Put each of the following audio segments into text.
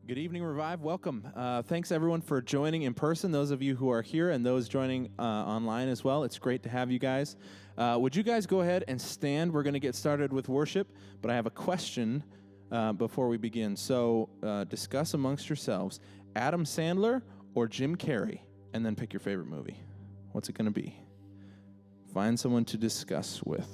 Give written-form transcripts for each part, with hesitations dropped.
Good evening, Revive. Welcome. Thanks, everyone, for joining in person, those of you who are here and those joining online as well. It's great to have you guys. Would you guys go ahead and stand? We're going to get started with worship, but I have a question before we begin. So discuss amongst yourselves, Adam Sandler or Jim Carrey, and then pick your favorite movie. What's it going to be? Find someone to discuss with.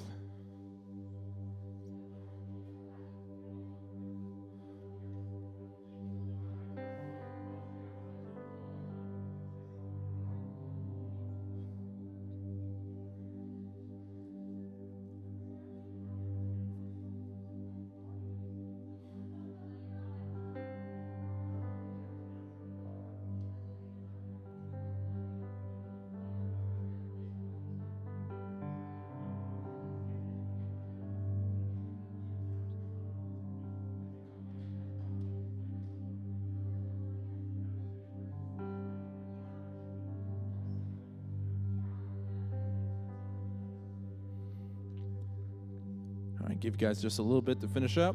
All right, give you guys just a little bit to finish up.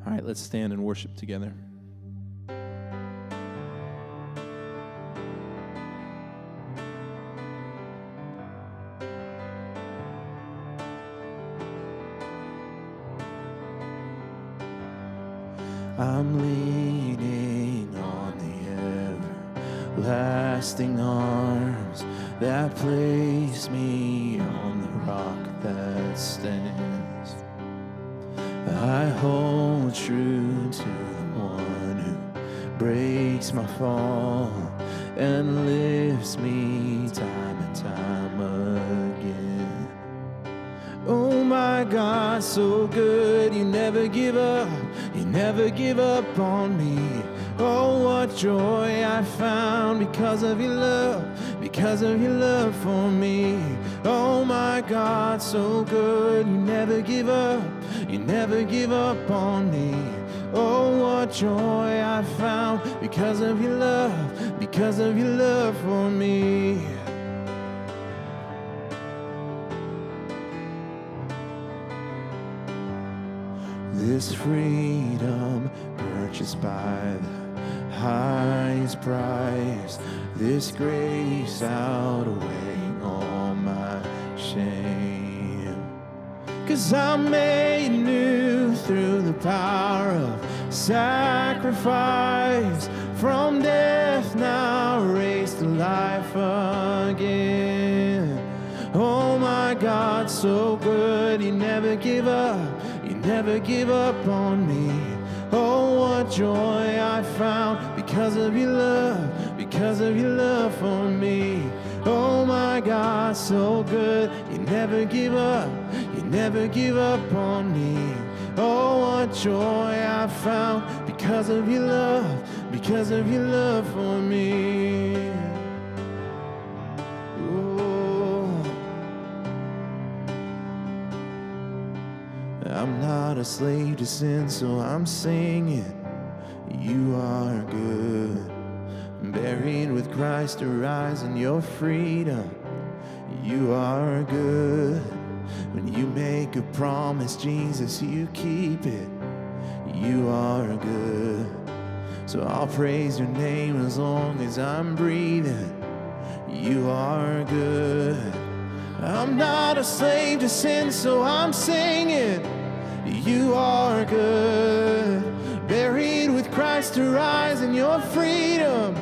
All right, let's stand and worship together. I'm leaning on the everlasting arms that place me on the rock that stands. I hold true to the one who breaks my fall and lifts me time and time again. Oh my God, so good, you never give up. You never give up on me. Oh, what joy I found because of your love for me. Oh my God, so good, you never give up on me. Oh, what joy I found because of your love for me. This freedom purchased by the highest price, this grace outweighing all my shame. 'Cause I'm made new through the power of sacrifice, from death now raised to life again. Oh my God, so good, you never give up on me. Oh, what joy I found because of your love for me. Oh my God, so good, you never give up on me. Oh, what joy I found because of your love for me. I'm not a slave to sin, so I'm singing, you are good. Buried with Christ to rise in your freedom, you are good. When you make a promise, Jesus, you keep it, you are good. So I'll praise your name as long as I'm breathing, you are good. I'm not a slave to sin, so I'm singing, you are good. Buried with Christ to rise in your freedom,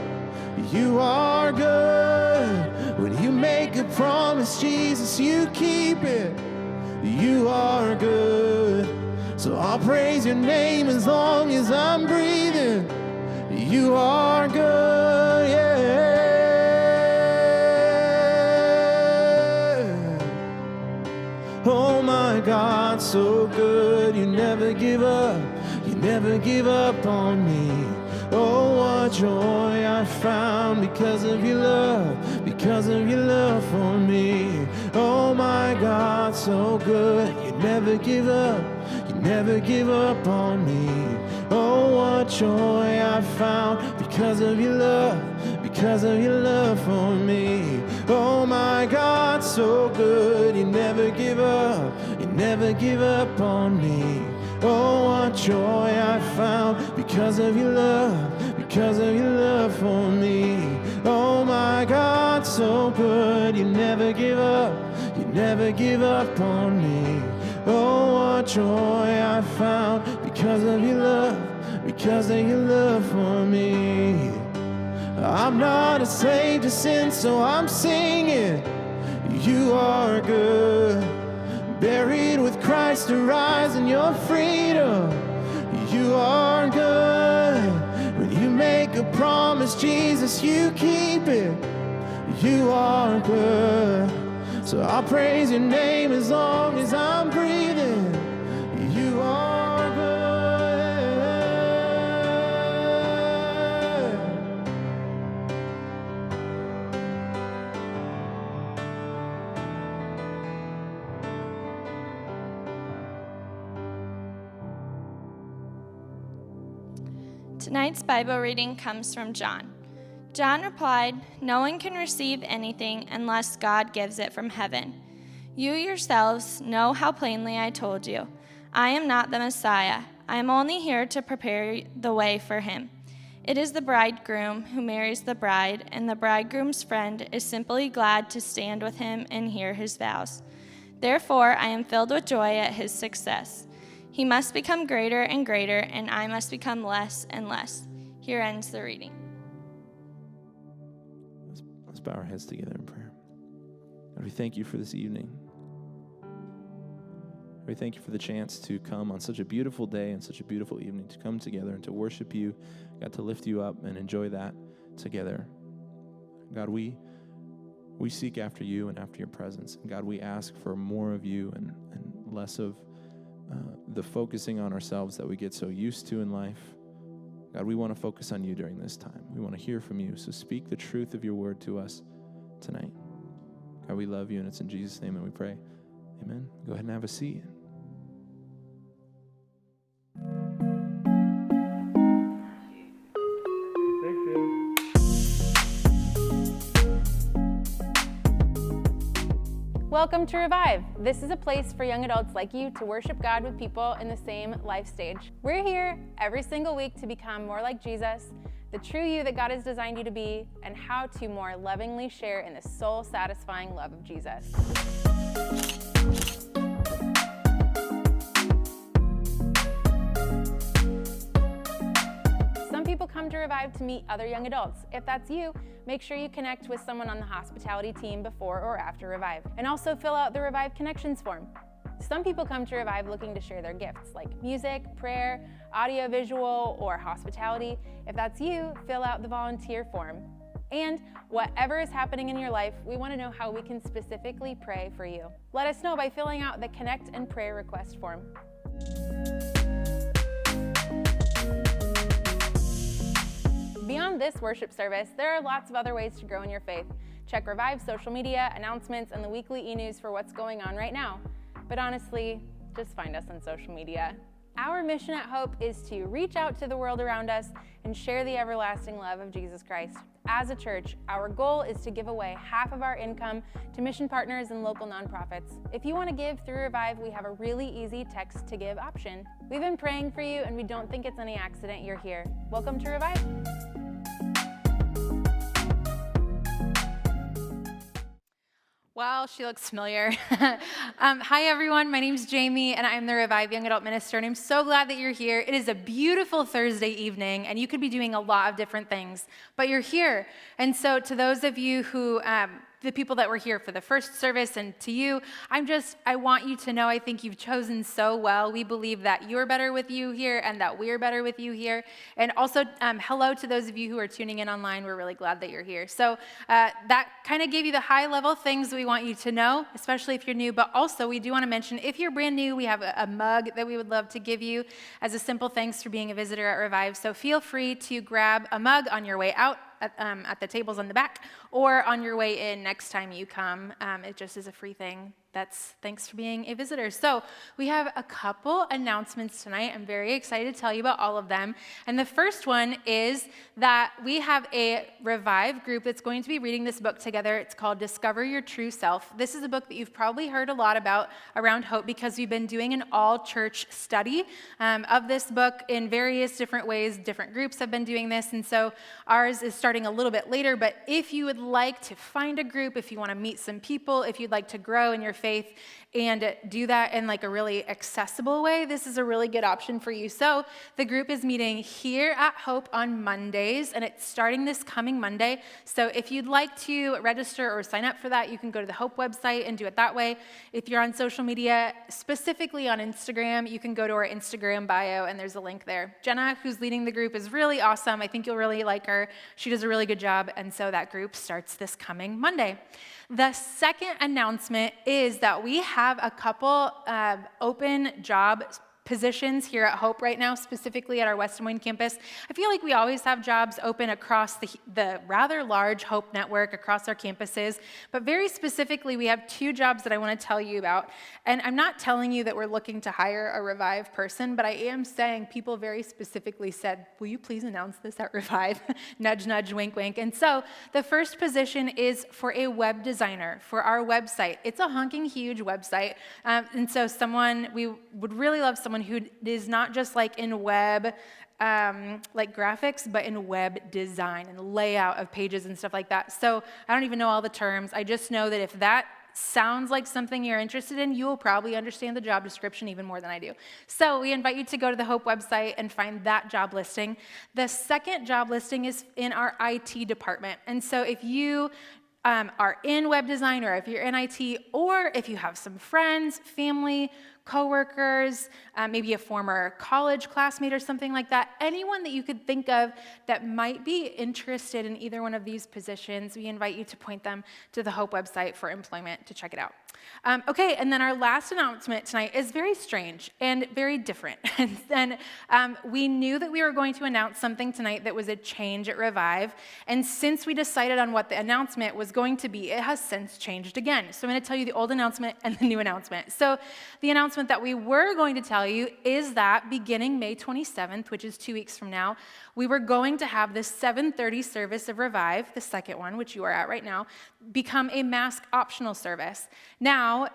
you are good. When you make a promise, Jesus, you keep it, you are good. So I'll praise your name as long as I'm breathing, you are good, yeah. Oh my God, so good, you never give up on me. Oh, what joy I found because of your love for me. Oh my God, so good, you never give up on me. Oh, what joy I found because of your love for me. Oh my God, so good. You never give up on me. Oh, what joy I found because of your love for me. Oh my God, so good. You never give up on me. Oh, what joy I found because of your love for me. I'm not a slave to sin, so I'm singing. You are good. Buried with Christ, arise in your freedom. You are good. When you make a promise, Jesus, you keep it. You are good. So I'll praise your name as long as I'm breathing. You are good. Tonight's Bible reading comes from John. John replied, "No one can receive anything unless God gives it from heaven. You yourselves know how plainly I told you. I am not the Messiah. I am only here to prepare the way for him. It is the bridegroom who marries the bride, and the bridegroom's friend is simply glad to stand with him and hear his vows. Therefore, I am filled with joy at his success. He must become greater and greater, and I must become less and less." Here ends the reading. Let's bow our heads together in prayer. God, we thank you for this evening. We thank you for the chance to come on such a beautiful day and such a beautiful evening, to come together and to worship you, God, to lift you up and enjoy that together. God, we seek after you and after your presence. And God, we ask for more of you and less of the focusing on ourselves that we get so used to in life. God, we want to focus on you during this time. We want to hear from you. So speak the truth of your word to us tonight. God, we love you, and it's in Jesus' name that we pray. Amen. Go ahead and have a seat. Welcome to Revive. This is a place for young adults like you to worship God with people in the same life stage. We're here every single week to become more like Jesus, the true you that God has designed you to be, and how to more lovingly share in the soul-satisfying love of Jesus. Some people come to Revive to meet other young adults. If that's you, make sure you connect with someone on the hospitality team before or after Revive. And also fill out the Revive Connections form. Some people come to Revive looking to share their gifts, like music, prayer, audio-visual, or hospitality. If that's you, fill out the volunteer form. And whatever is happening in your life, we want to know how we can specifically pray for you. Let us know by filling out the Connect and Prayer Request form. Beyond this worship service, there are lots of other ways to grow in your faith. Check Revive's social media, announcements, and the weekly e-news for what's going on right now. But honestly, just find us on social media. Our mission at Hope is to reach out to the world around us and share the everlasting love of Jesus Christ. As a church, our goal is to give away half of our income to mission partners and local nonprofits. If you want to give through Revive, we have a really easy text to give option. We've been praying for you, and we don't think it's any accident you're here. Welcome to Revive. Well, she looks familiar. Hi, everyone. My name's Jamie, and I'm the Revive Young Adult Minister, and I'm so glad that you're here. It is a beautiful Thursday evening, and you could be doing a lot of different things, but you're here. And so to those of you who, the people that were here for the first service, and to you, I want you to know I think you've chosen so well. We believe that you're better with you here and that we're better with you here. And also, hello to those of you who are tuning in online. We're really glad that you're here. So that kind of gave you the high-level things we want you to know, especially if you're new. But also, we do want to mention, if you're brand new, we have a mug that we would love to give you as a simple thanks for being a visitor at Revive. So feel free to grab a mug on your way out at the tables on the back, or on your way in next time you come. It just is a free thing. That's thanks for being a visitor. So we have a couple announcements tonight. I'm very excited to tell you about all of them. And the first one is that we have a Revive group that's going to be reading this book together. It's called Discover Your True Self. This is a book that you've probably heard a lot about around Hope because we've been doing an all-church study of this book in various different ways. Different groups have been doing this. And so ours is starting a little bit later. But if you would like to find a group, if you want to meet some people, if you'd like to grow in your faith and do that in like a really accessible way, this is a really good option for you. So the group is meeting here at Hope on Mondays, and it's starting this coming Monday. So if you'd like to register or sign up for that, you can go to the Hope website and do it that way. If you're on social media, specifically on Instagram, you can go to our Instagram bio, and there's a link there. Jenna, who's leading the group, is really awesome. I think you'll really like her. She does a really good job, and so that group starts this coming Monday. The second announcement is that we have a couple open job positions here at Hope right now, specifically at our West Des Moines campus. I feel like we always have jobs open across the rather large Hope network across our campuses, but very specifically, we have two jobs that I want to tell you about. And I'm not telling you that we're looking to hire a Revive person, but I am saying people very specifically said, will you please announce this at Revive? Nudge, nudge, wink, wink. And so the first position is for a web designer for our website. It's a honking huge website. And so we would really love someone who is not just like in web, like graphics, but in web design and layout of pages and stuff like that. So I don't even know all the terms. I just know that if that sounds like something you're interested in, you will probably understand the job description even more than I do. So we invite you to go to the Hope website and find that job listing. The second job listing is in our IT department. And so if you are in web design, or if you're in IT, or if you have some friends, family, coworkers, maybe a former college classmate or something like that, anyone that you could think of that might be interested in either one of these positions, we invite you to point them to the Hope website for employment to check it out. Okay, and then our last announcement tonight is very strange and very different. And we knew that we were going to announce something tonight that was a change at Revive, and since we decided on what the announcement was going to be, it has since changed again. So I'm going to tell you the old announcement and the new announcement. So the announcement that we were going to tell you is that beginning May 27th, which is 2 weeks from now, we were going to have this 7:30 service of Revive, the second one, which you are at right now, become a mask optional service. Now,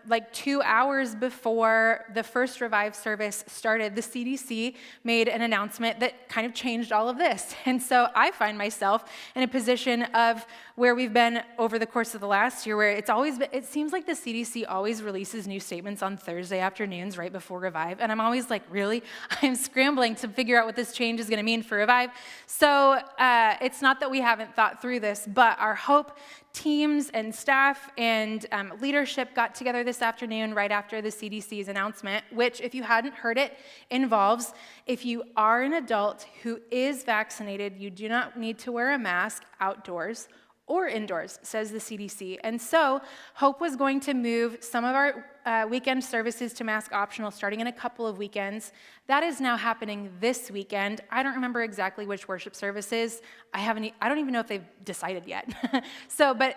like 2 hours before the first Revive service started, the CDC made an announcement that kind of changed all of this. And so I find myself in a position of where we've been over the course of the last year, where it seems like the CDC always releases new statements on Thursday afternoons right before Revive. And I'm always like, really? I'm scrambling to figure out what this change is going to mean for Revive. So it's not that we haven't thought through this, but our Hope teams and staff and leadership got together this afternoon right after the CDC's announcement, which, if you hadn't heard it, involves if you are an adult who is vaccinated, you do not need to wear a mask outdoors or indoors, says the CDC. And so Hope was going to move some of our weekend services to mask optional starting in a couple of weekends. That is now happening this weekend. I don't remember exactly which worship services. I don't even know if they've decided yet. But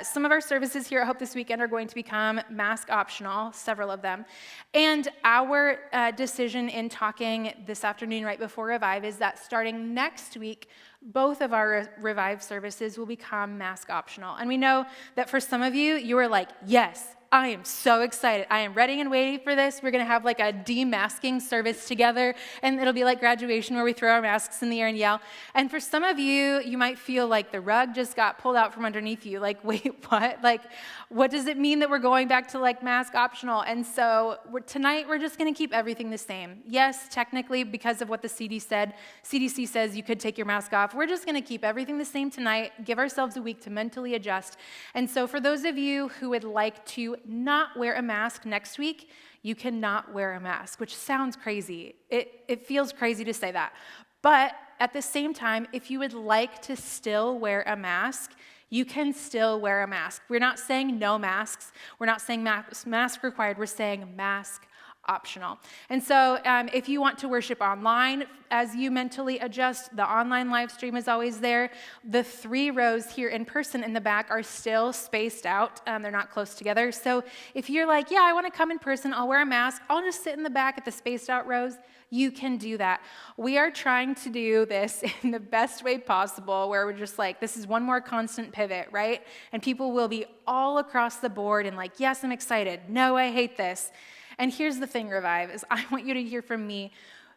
some of our services here at Hope this weekend are going to become mask optional, several of them. And our decision in talking this afternoon right before Revive is that starting next week, both of our Revive services will become mask optional. And we know that for some of you, you are like, yes, I am so excited. I am ready and waiting for this. We're going to have like a demasking service together, and it'll be like graduation where we throw our masks in the air and yell. And for some of you, you might feel like the rug just got pulled out from underneath you. Like, wait, what? Like, what does it mean that we're going back to like mask optional? And so tonight, we're just going to keep everything the same. Yes, technically, because of what the CDC says you could take your mask off. We're just going to keep everything the same tonight, give ourselves a week to mentally adjust. And so for those of you who would like to not wear a mask next week, you cannot wear a mask, which sounds crazy. It feels crazy to say that. But at the same time, if you would like to still wear a mask, you can still wear a mask. We're not saying no masks. We're not saying mask required. We're saying mask optional. And so if you want to worship online, as you mentally adjust, the online live stream is always there. The 3 rows here in person in the back are still spaced out. They're not close together. So if you're like, yeah, I want to come in person, I'll wear a mask, I'll just sit in the back at the spaced out rows, you can do that. We are trying to do this in the best way possible, where we're just like, this is one more constant pivot, right? And people will be all across the board and like, yes, I'm excited. No, I hate this. And here's the thing, Revive, is I want you to hear from me.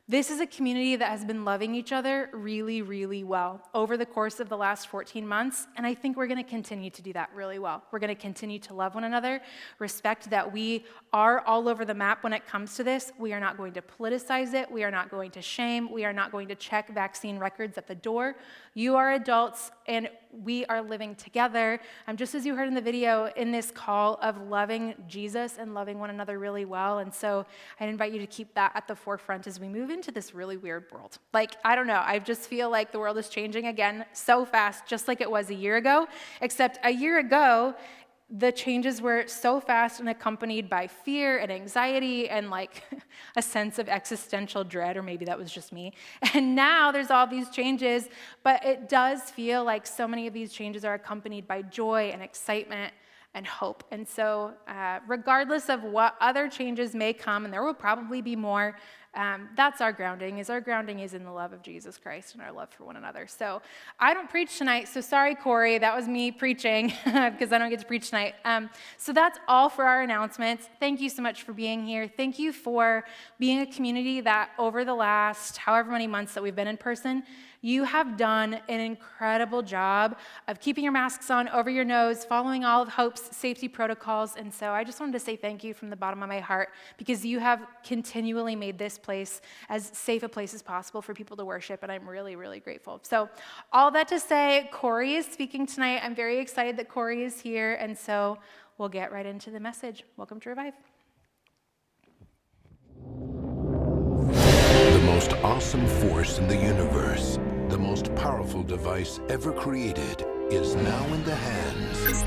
This is a community that has been loving each other really, really well over the course of the last 14 months, and I think we're going to continue to do that really well. We're going to continue to love one another, respect that we are all over the map when it comes to this. We are not going to politicize it. We are not going to shame. We are not going to check vaccine records at the door. You are adults, and we are living together, just as you heard in the video, in this call of loving Jesus and loving one another really well. And so I invite you to keep that at the forefront as we move into this really weird world. Like, I don't know, I just feel like the world is changing again so fast, just like it was a year ago, except a year ago, the changes were so fast and accompanied by fear and anxiety and like a sense of existential dread, or maybe that was just me. And now there's all these changes, but it does feel like so many of these changes are accompanied by joy and excitement and hope. And so regardless of what other changes may come, and there will probably be more, that's our grounding is in the love of Jesus Christ and our love for one another. So I don't preach tonight, so sorry, Cory, that was me preaching because I don't get to preach tonight. So that's all for our announcements. Thank you so much for being here. Thank you for being a community that over the last however many months that we've been in person, you have done an incredible job of keeping your masks on over your nose, following all of Hope's safety protocols. And so I just wanted to say thank you from the bottom of my heart, because you have continually made this place as safe a place as possible for people to worship, and I'm really, really grateful. So all that to say, Cory is speaking tonight. I'm very excited that Cory is here, and so we'll get right into the message. Welcome to Revive. The most awesome force in the universe, the most powerful device ever created, is now in the hands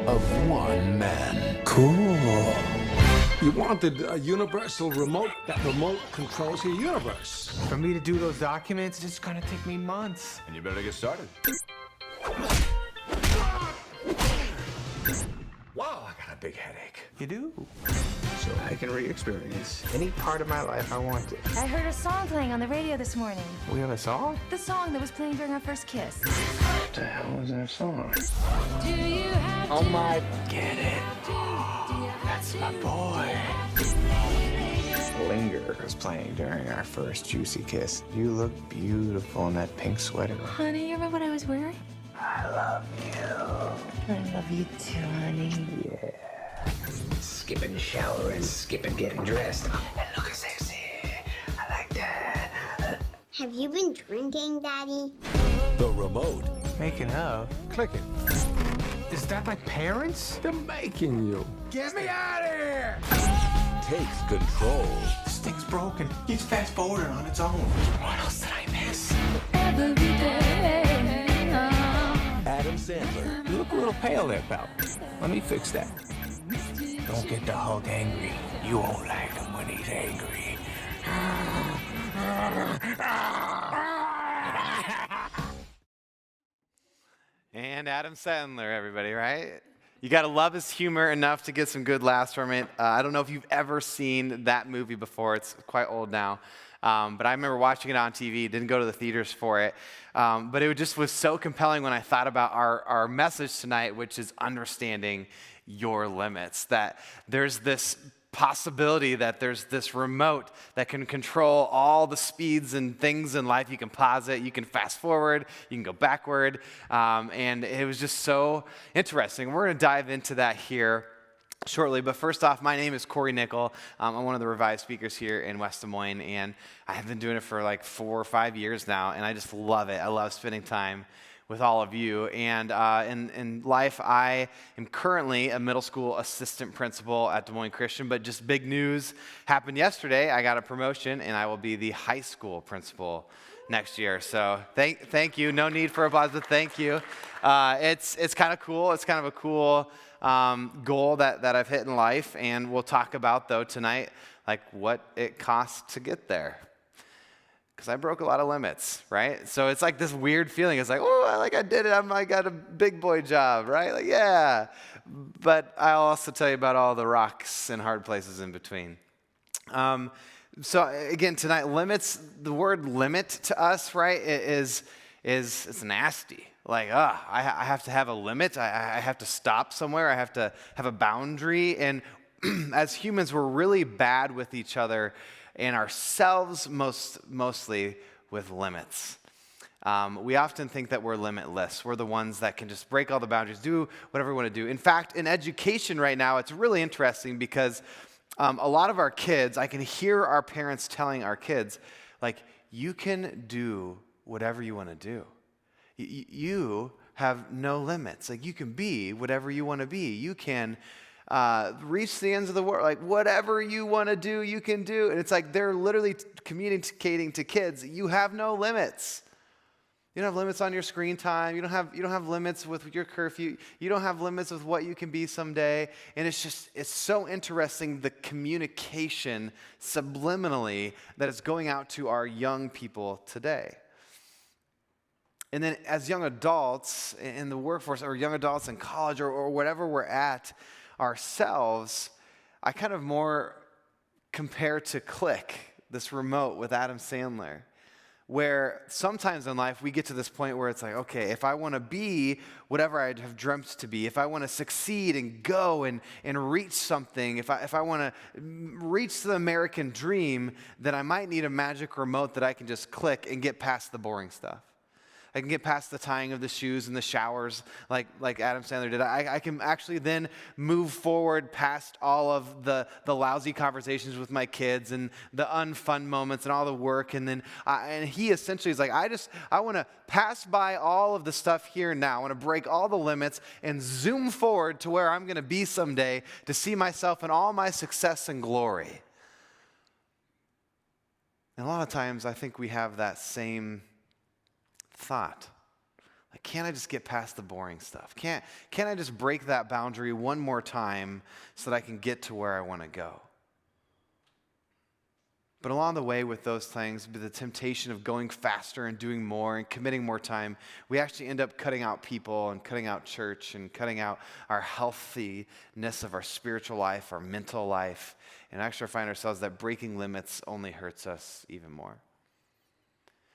of one man. Cool. You wanted a universal remote. That remote controls your universe. For me to do those documents, it's gonna take me months. And you better get started. Wow, I got a big headache. You do? So I can re-experience any part of my life I wanted. I heard a song playing on the radio this morning. We have a song? The song that was playing during our first kiss. What the hell was that song? Oh my, get it. That's my boy. Linger was playing during our first juicy kiss. You look beautiful in that pink sweater. Honey, you remember what I was wearing? I love you. I love you too, honey. Yeah. Skipping the shower and skipping getting dressed. And looking sexy. I like that. Have you been drinking, Daddy? The remote. Making up. Clicking. Is that my parents? They're making you. Get me out of here! Takes control. This thing's broken. It's fast forwarding on its own. What else did I miss? Adam Sandler. You look a little pale there, pal. Let me fix that. Don't get the Hulk angry. You won't like him when he's angry. And Adam Sandler, everybody, right? You got to love his humor enough to get some good laughs from it. I don't know if you've ever seen that movie before. It's quite old now. But I remember watching it on TV, didn't go to the theaters for it. But it just was so compelling when I thought about our message tonight, which is understanding your limits. That there's this possibility that there's this remote that can control all the speeds and things in life. You can pause it, you can fast forward, you can go backward. And it was just so interesting. We're going to dive into that here shortly, but first off, my name is Cory Nikkel. I'm one of the Revive speakers here in West Des Moines, and I have been doing it for like 4 or 5 years now, and I just love it. I love spending time with all of you. And in life, I am currently a middle school assistant principal at Des Moines Christian, but just big news happened yesterday. I got a promotion, and I will be the high school principal next year. So thank you. No need for applause, but thank you. It's kind of cool. It's kind of a cool goal that I've hit in life, and we'll talk about, though, tonight, like what it costs to get there. Because I broke a lot of limits, right? So it's like this weird feeling. It's like, oh, I did it. I got a big boy job, right? Like, yeah. But I'll also tell you about all the rocks and hard places in between. So again, tonight, limits, the word limit to us, right, is it's nasty. Like, I have to have a limit. I have to stop somewhere. I have to have a boundary. And as humans, we're really bad with each other and ourselves, mostly with limits. We often think that we're limitless. We're the ones that can just break all the boundaries, do whatever we want to do. In fact, in education right now, it's really interesting because a lot of our kids, I can hear our parents telling our kids, like, you can do whatever you want to do. You have no limits. Like, you can be whatever you want to be. You can reach the ends of the world. Like, whatever you want to do, you can do. And it's like they're literally communicating to kids, you have no limits. You don't have limits on your screen time. You don't have limits with your curfew. You don't have limits with what you can be someday. And it's so interesting, the communication subliminally that is going out to our young people today. And then as young adults in the workforce, or young adults in college, or whatever we're at ourselves, I kind of more compare to Click, this remote with Adam Sandler, where sometimes in life we get to this point where it's like, okay, if I want to be whatever I have dreamt to be, if I want to succeed and go and reach something, if I want to reach the American dream, then I might need a magic remote that I can just click and get past the boring stuff. I can get past the tying of the shoes and the showers like Adam Sandler did. I can actually then move forward past all of the lousy conversations with my kids and the unfun moments and all the work. And then and he essentially is like, I want to pass by all of the stuff here and now. I want to break all the limits and zoom forward to where I'm going to be someday to see myself in all my success and glory. And a lot of times I think we have that same thought. Like, can't I just get past the boring stuff? Can't I just break that boundary one more time so that I can get to where I want to go? But along the way with those things, the temptation of going faster and doing more and committing more time, we actually end up cutting out people and cutting out church and cutting out our healthiness of our spiritual life, our mental life, and actually find ourselves that breaking limits only hurts us even more.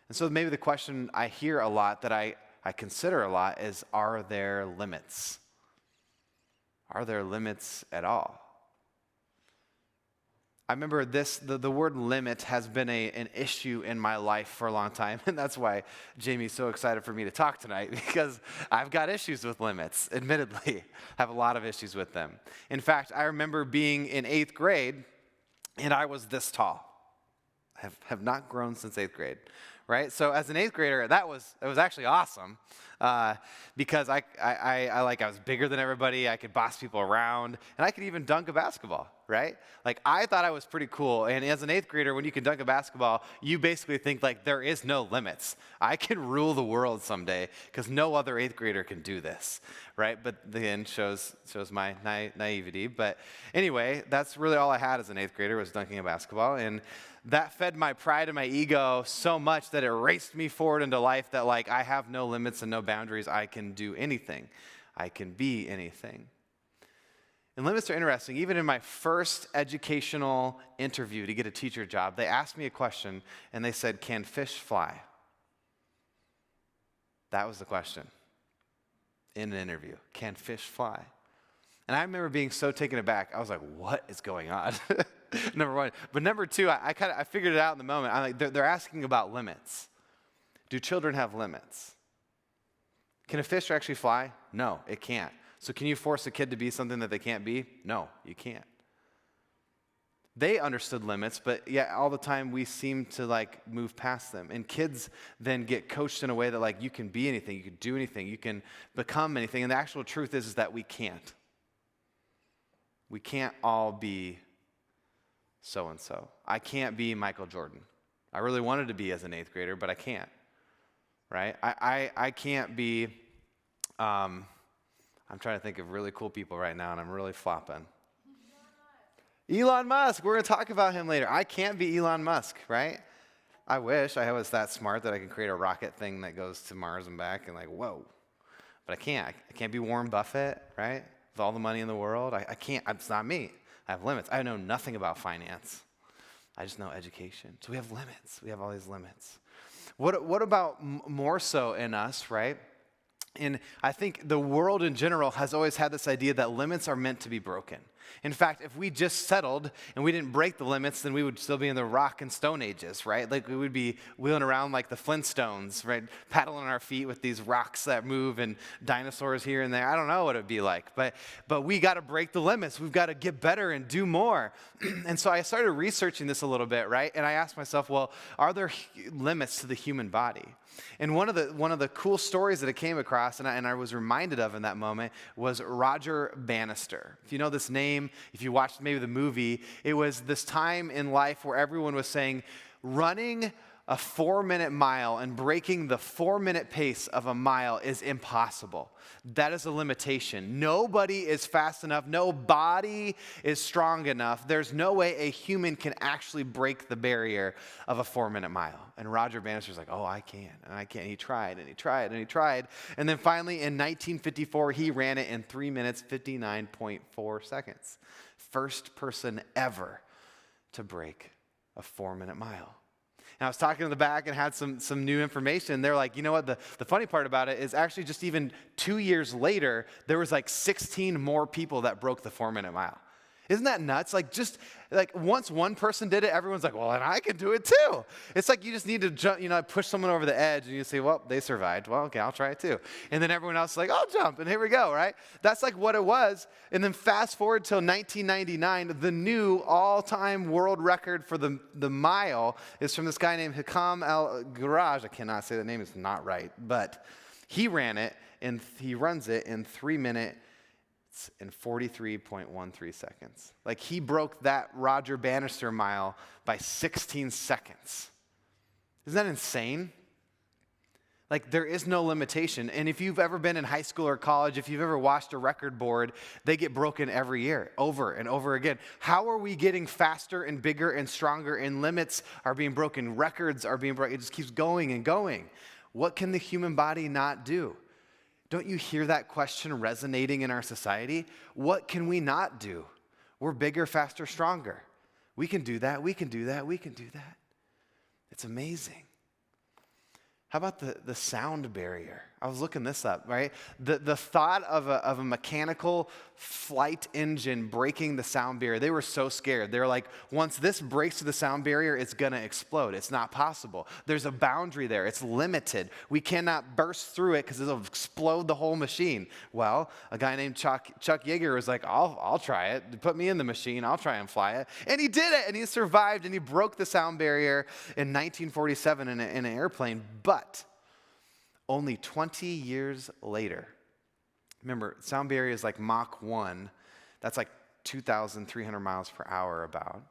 And so maybe the question I hear a lot, that I consider a lot, is, are there limits? Are there limits at all? I remember the word limit has been an issue in my life for a long time, and that's why Jamie's so excited for me to talk tonight, because I've got issues with limits, admittedly. I have a lot of issues with them. In fact, I remember being in 8th grade, and I was this tall. I have not grown since 8th grade. Right? So as an 8th grader, it was actually awesome because I was bigger than everybody. I could boss people around, and I could even dunk a basketball, right? Like, I thought I was pretty cool. And as an 8th grader, when you can dunk a basketball, you basically think, like, there is no limits. I can rule the world someday because no other 8th grader can do this, right? But again, shows my naivety. But anyway, that's really all I had as an 8th grader, was dunking a basketball. And that fed my pride and my ego so much that it raced me forward into life, that, like, I have no limits and no boundaries. I can do anything. I can be anything. And limits are interesting. Even in my first educational interview to get a teacher job, they asked me a question, and they said, can fish fly? That was the question in an interview. Can fish fly? And I remember being so taken aback. I was like, what is going on? Number one. But number two, I figured it out in the moment. I'm like, they're asking about limits. Do children have limits? Can a fish actually fly? No, it can't. So can you force a kid to be something that they can't be? No, you can't. They understood limits, but yet all the time we seem to, like, move past them. And kids then get coached in a way that, like, you can be anything, you can do anything, you can become anything. And the actual truth is that we can't. We can't all be so-and-so. I can't be Michael Jordan, I really wanted to be as an 8th grader, but I can't, right? I can't be, I'm trying to think of really cool people right now, and I'm really flopping. Elon Musk, we're going to talk about him later. I can't be Elon Musk, right? I wish I was that smart that I can create a rocket thing that goes to Mars and back and like, whoa. But I can't. I can't be Warren Buffett, right? With all the money in the world. I can't. It's not me. I have limits. I know nothing about finance. I just know education. So we have limits. We have all these limits. What about more so in us, right? And I think the world in general has always had this idea that limits are meant to be broken. In fact, if we just settled and we didn't break the limits, then we would still be in the rock and stone ages, right? Like we would be wheeling around like the Flintstones, right? Paddling our feet with these rocks that move and dinosaurs here and there. I don't know what it'd be like, but we got to break the limits. We've got to get better and do more. And so I started researching this a little bit, right? And I asked myself, well, are there limits to the human body? And one of the cool stories that I came across and I was reminded of in that moment was Roger Bannister. If you know this name, if you watched maybe the movie, it was this time in life where everyone was saying running a 4-minute mile and breaking the 4-minute pace of a mile is impossible. That is a limitation. Nobody is fast enough. No body is strong enough. There's no way a human can actually break the barrier of a 4-minute mile. And Roger Bannister's like, oh, I can, and I can. He tried, and he tried, and he tried. And then finally, in 1954, he ran it in 3 minutes, 59.4 seconds. First person ever to break a 4-minute mile. And I was talking to the back and had some new information. They're like, you know what? The funny part about it is actually just even 2 years later, there was like 16 more people that broke the 4-minute mile. Isn't that nuts? Like just like once one person did it, everyone's like, well, and I can do it too. It's like you just need to jump, push someone over the edge and you say, well, they survived. Well, okay, I'll try it too. And then everyone else is like, I'll jump, and here we go, right? That's like what it was. And then fast forward till 1999, the new all-time world record for the mile is from this guy named Hikam El-Garaj. I cannot say the name, it's not right, but he ran it and he runs it in 3 minutes in 43.13 seconds. Like he broke that Roger Bannister mile by 16 seconds. Isn't that insane? Like there is no limitation. And if you've ever been in high school or college, if you've ever watched a record board, they get broken every year, over and over again. How are we getting faster and bigger and stronger, and limits are being broken, records are being broken? It just keeps going and going. What can the human body not do? Don't you hear that question resonating in our society? What can we not do? We're bigger, faster, stronger. We can do that, we can do that, we can do that. It's amazing. How about the sound barrier? I was looking this up, right? The thought of a mechanical flight engine breaking the sound barrier, they were so scared. They were like, once this breaks through the sound barrier, it's going to explode. It's not possible. There's a boundary there. It's limited. We cannot burst through it because it'll explode the whole machine. Well, a guy named Chuck Yeager was like, I'll try it. Put me in the machine. I'll try and fly it. And he did it, and he survived, and he broke the sound barrier in 1947 in an airplane. But only 20 years later, remember, sound barrier is like Mach 1. That's like 2,300 miles per hour about.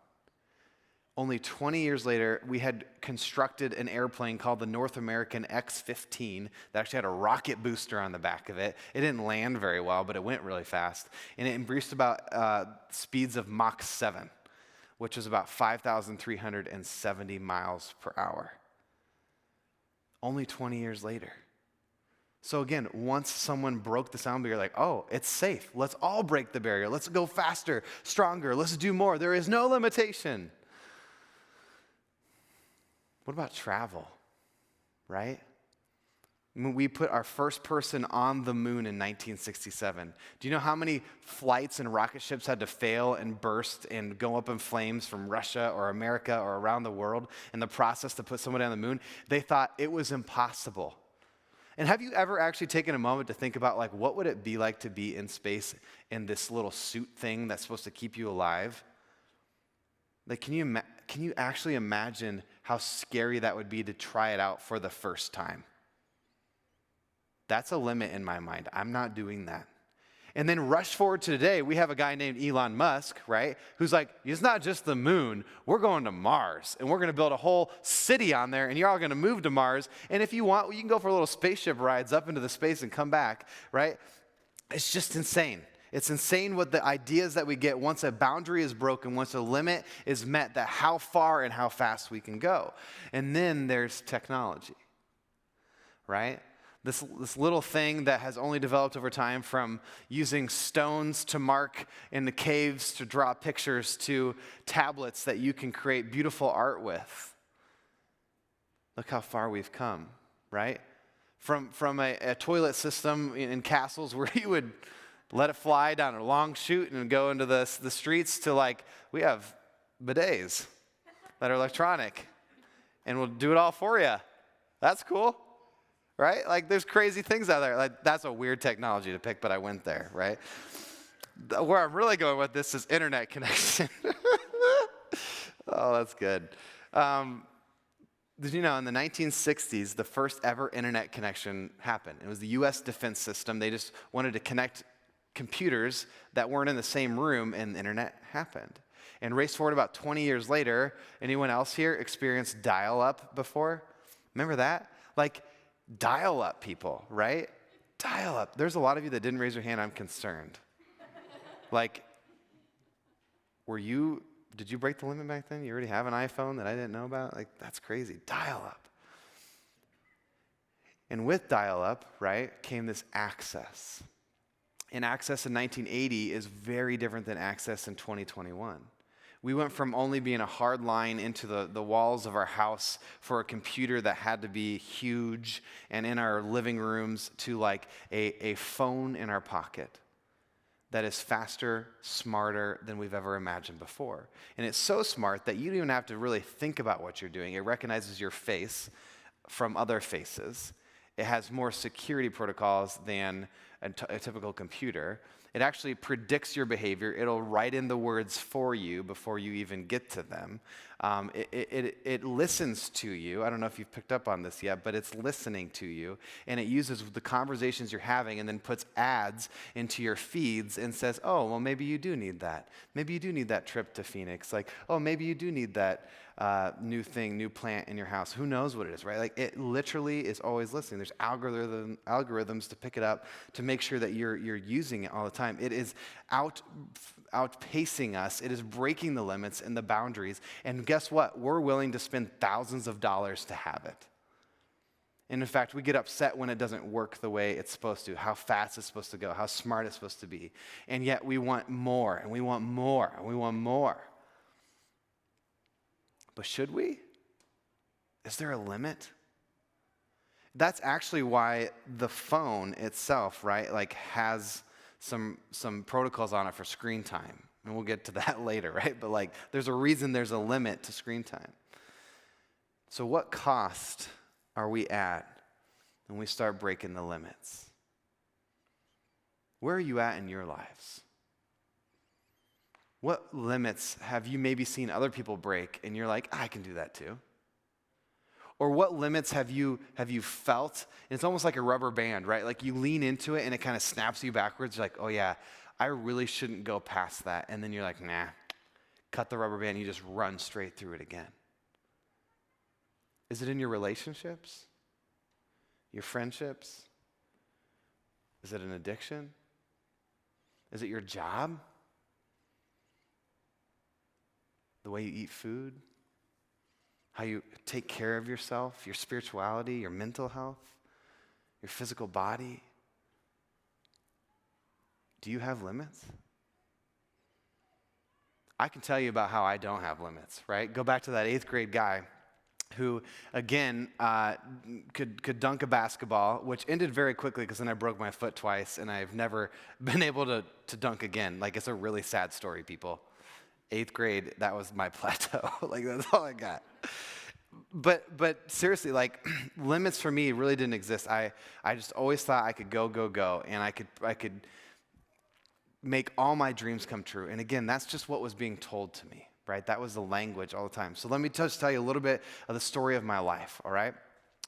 Only 20 years later, we had constructed an airplane called the North American X-15 that actually had a rocket booster on the back of it. It didn't land very well, but it went really fast. And it reached about speeds of Mach 7, which is about 5,370 miles per hour. Only 20 years later. So again, once someone broke the sound barrier, like, oh, it's safe. Let's all break the barrier. Let's go faster, stronger. Let's do more. There is no limitation. What about travel, right? When we put our first person on the moon in 1967, do you know how many flights and rocket ships had to fail and burst and go up in flames from Russia or America or around the world in the process to put somebody on the moon? They thought it was impossible. And have you ever actually taken a moment to think about, like, what would it be like to be in space in this little suit thing that's supposed to keep you alive? Like, can you actually imagine how scary that would be to try it out for the first time? That's a limit in my mind. I'm not doing that. And then rush forward to today, we have a guy named Elon Musk, right? Who's like, it's not just the moon, we're going to Mars. And we're going to build a whole city on there, and you're all going to move to Mars. And if you want, you can go for little spaceship rides up into the space and come back, right? It's just insane. It's insane what the ideas that we get once a boundary is broken, once a limit is met, that how far and how fast we can go. And then there's technology, right? This little thing that has only developed over time, from using stones to mark in the caves to draw pictures to tablets that you can create beautiful art with. Look how far we've come, right? From a toilet system in castles where you would let it fly down a long chute and go into the streets to, like, we have bidets that are electronic and will do it all for you. That's cool. Right? Like, there's crazy things out there. Like, that's a weird technology to pick, but I went there, right? Where I'm really going with this is internet connection. Oh, that's good. Did you know in the 1960s, the first ever internet connection happened? It was the U.S. defense system. They just wanted to connect computers that weren't in the same room, and the internet happened. And race forward about 20 years later, anyone else here experienced dial-up before? Remember that? Like, dial-up people, right? Dial-up. There's a lot of you that didn't raise your hand. I'm concerned. Like, did you break the limit back then? You already have an iPhone that I didn't know about? Like, that's crazy. Dial-up. And with dial-up, right, came this access. And access in 1980 is very different than access in 2021. We went from only being a hard line into the walls of our house for a computer that had to be huge and in our living rooms to, like, a phone in our pocket that is faster, smarter than we've ever imagined before. And it's so smart that you don't even have to really think about what you're doing. It recognizes your face from other faces. It has more security protocols than a typical computer. It actually predicts your behavior. It'll write in the words for you before you even get to them. It listens to you. I don't know if you've picked up on this yet, but it's listening to you. And it uses the conversations you're having and then puts ads into your feeds and says, oh, well, maybe you do need that. Maybe you do need that trip to Phoenix. Like, oh, maybe you do need that new plant in your house. Who knows what it is, right? Like, it literally is always listening. There's algorithms to pick it up to make sure that you're using it all the time. It is outpacing us. It is breaking the limits and the boundaries. And guess what? We're willing to spend thousands of dollars to have it. And in fact, we get upset when it doesn't work the way it's supposed to, how fast it's supposed to go, how smart it's supposed to be. And yet we want more, and we want more, and we want more. But should we? Is there a limit? That's actually why the phone itself, right, like, has some protocols on it for screen time. And we'll get to that later, right? But, like, there's a reason there's a limit to screen time. So what cost are we at when we start breaking the limits? Where are you at in your lives? What limits have you maybe seen other people break and you're like, I can do that too? Or what limits have you felt? And it's almost like a rubber band, right? Like, you lean into it and it kind of snaps you backwards. You're like, oh yeah, I really shouldn't go past that. And then you're like, nah, cut the rubber band. You just run straight through it again. Is it in your relationships? Your friendships? Is it an addiction? Is it your job? The way you eat food? How you take care of yourself, your spirituality, your mental health, your physical body? Do you have limits? I can tell you about how I don't have limits, right? Go back to that 8th grade guy who, again, could dunk a basketball, which ended very quickly because then I broke my foot twice and I've never been able to dunk again. Like, it's a really sad story, people. 8th grade, that was my plateau. Like, that's all I got. But seriously, like, limits for me really didn't exist. I just always thought I could go, and I could make all my dreams come true. And again, that's just what was being told to me, right? That was the language all the time. So let me just tell you a little bit of the story of my life, all right?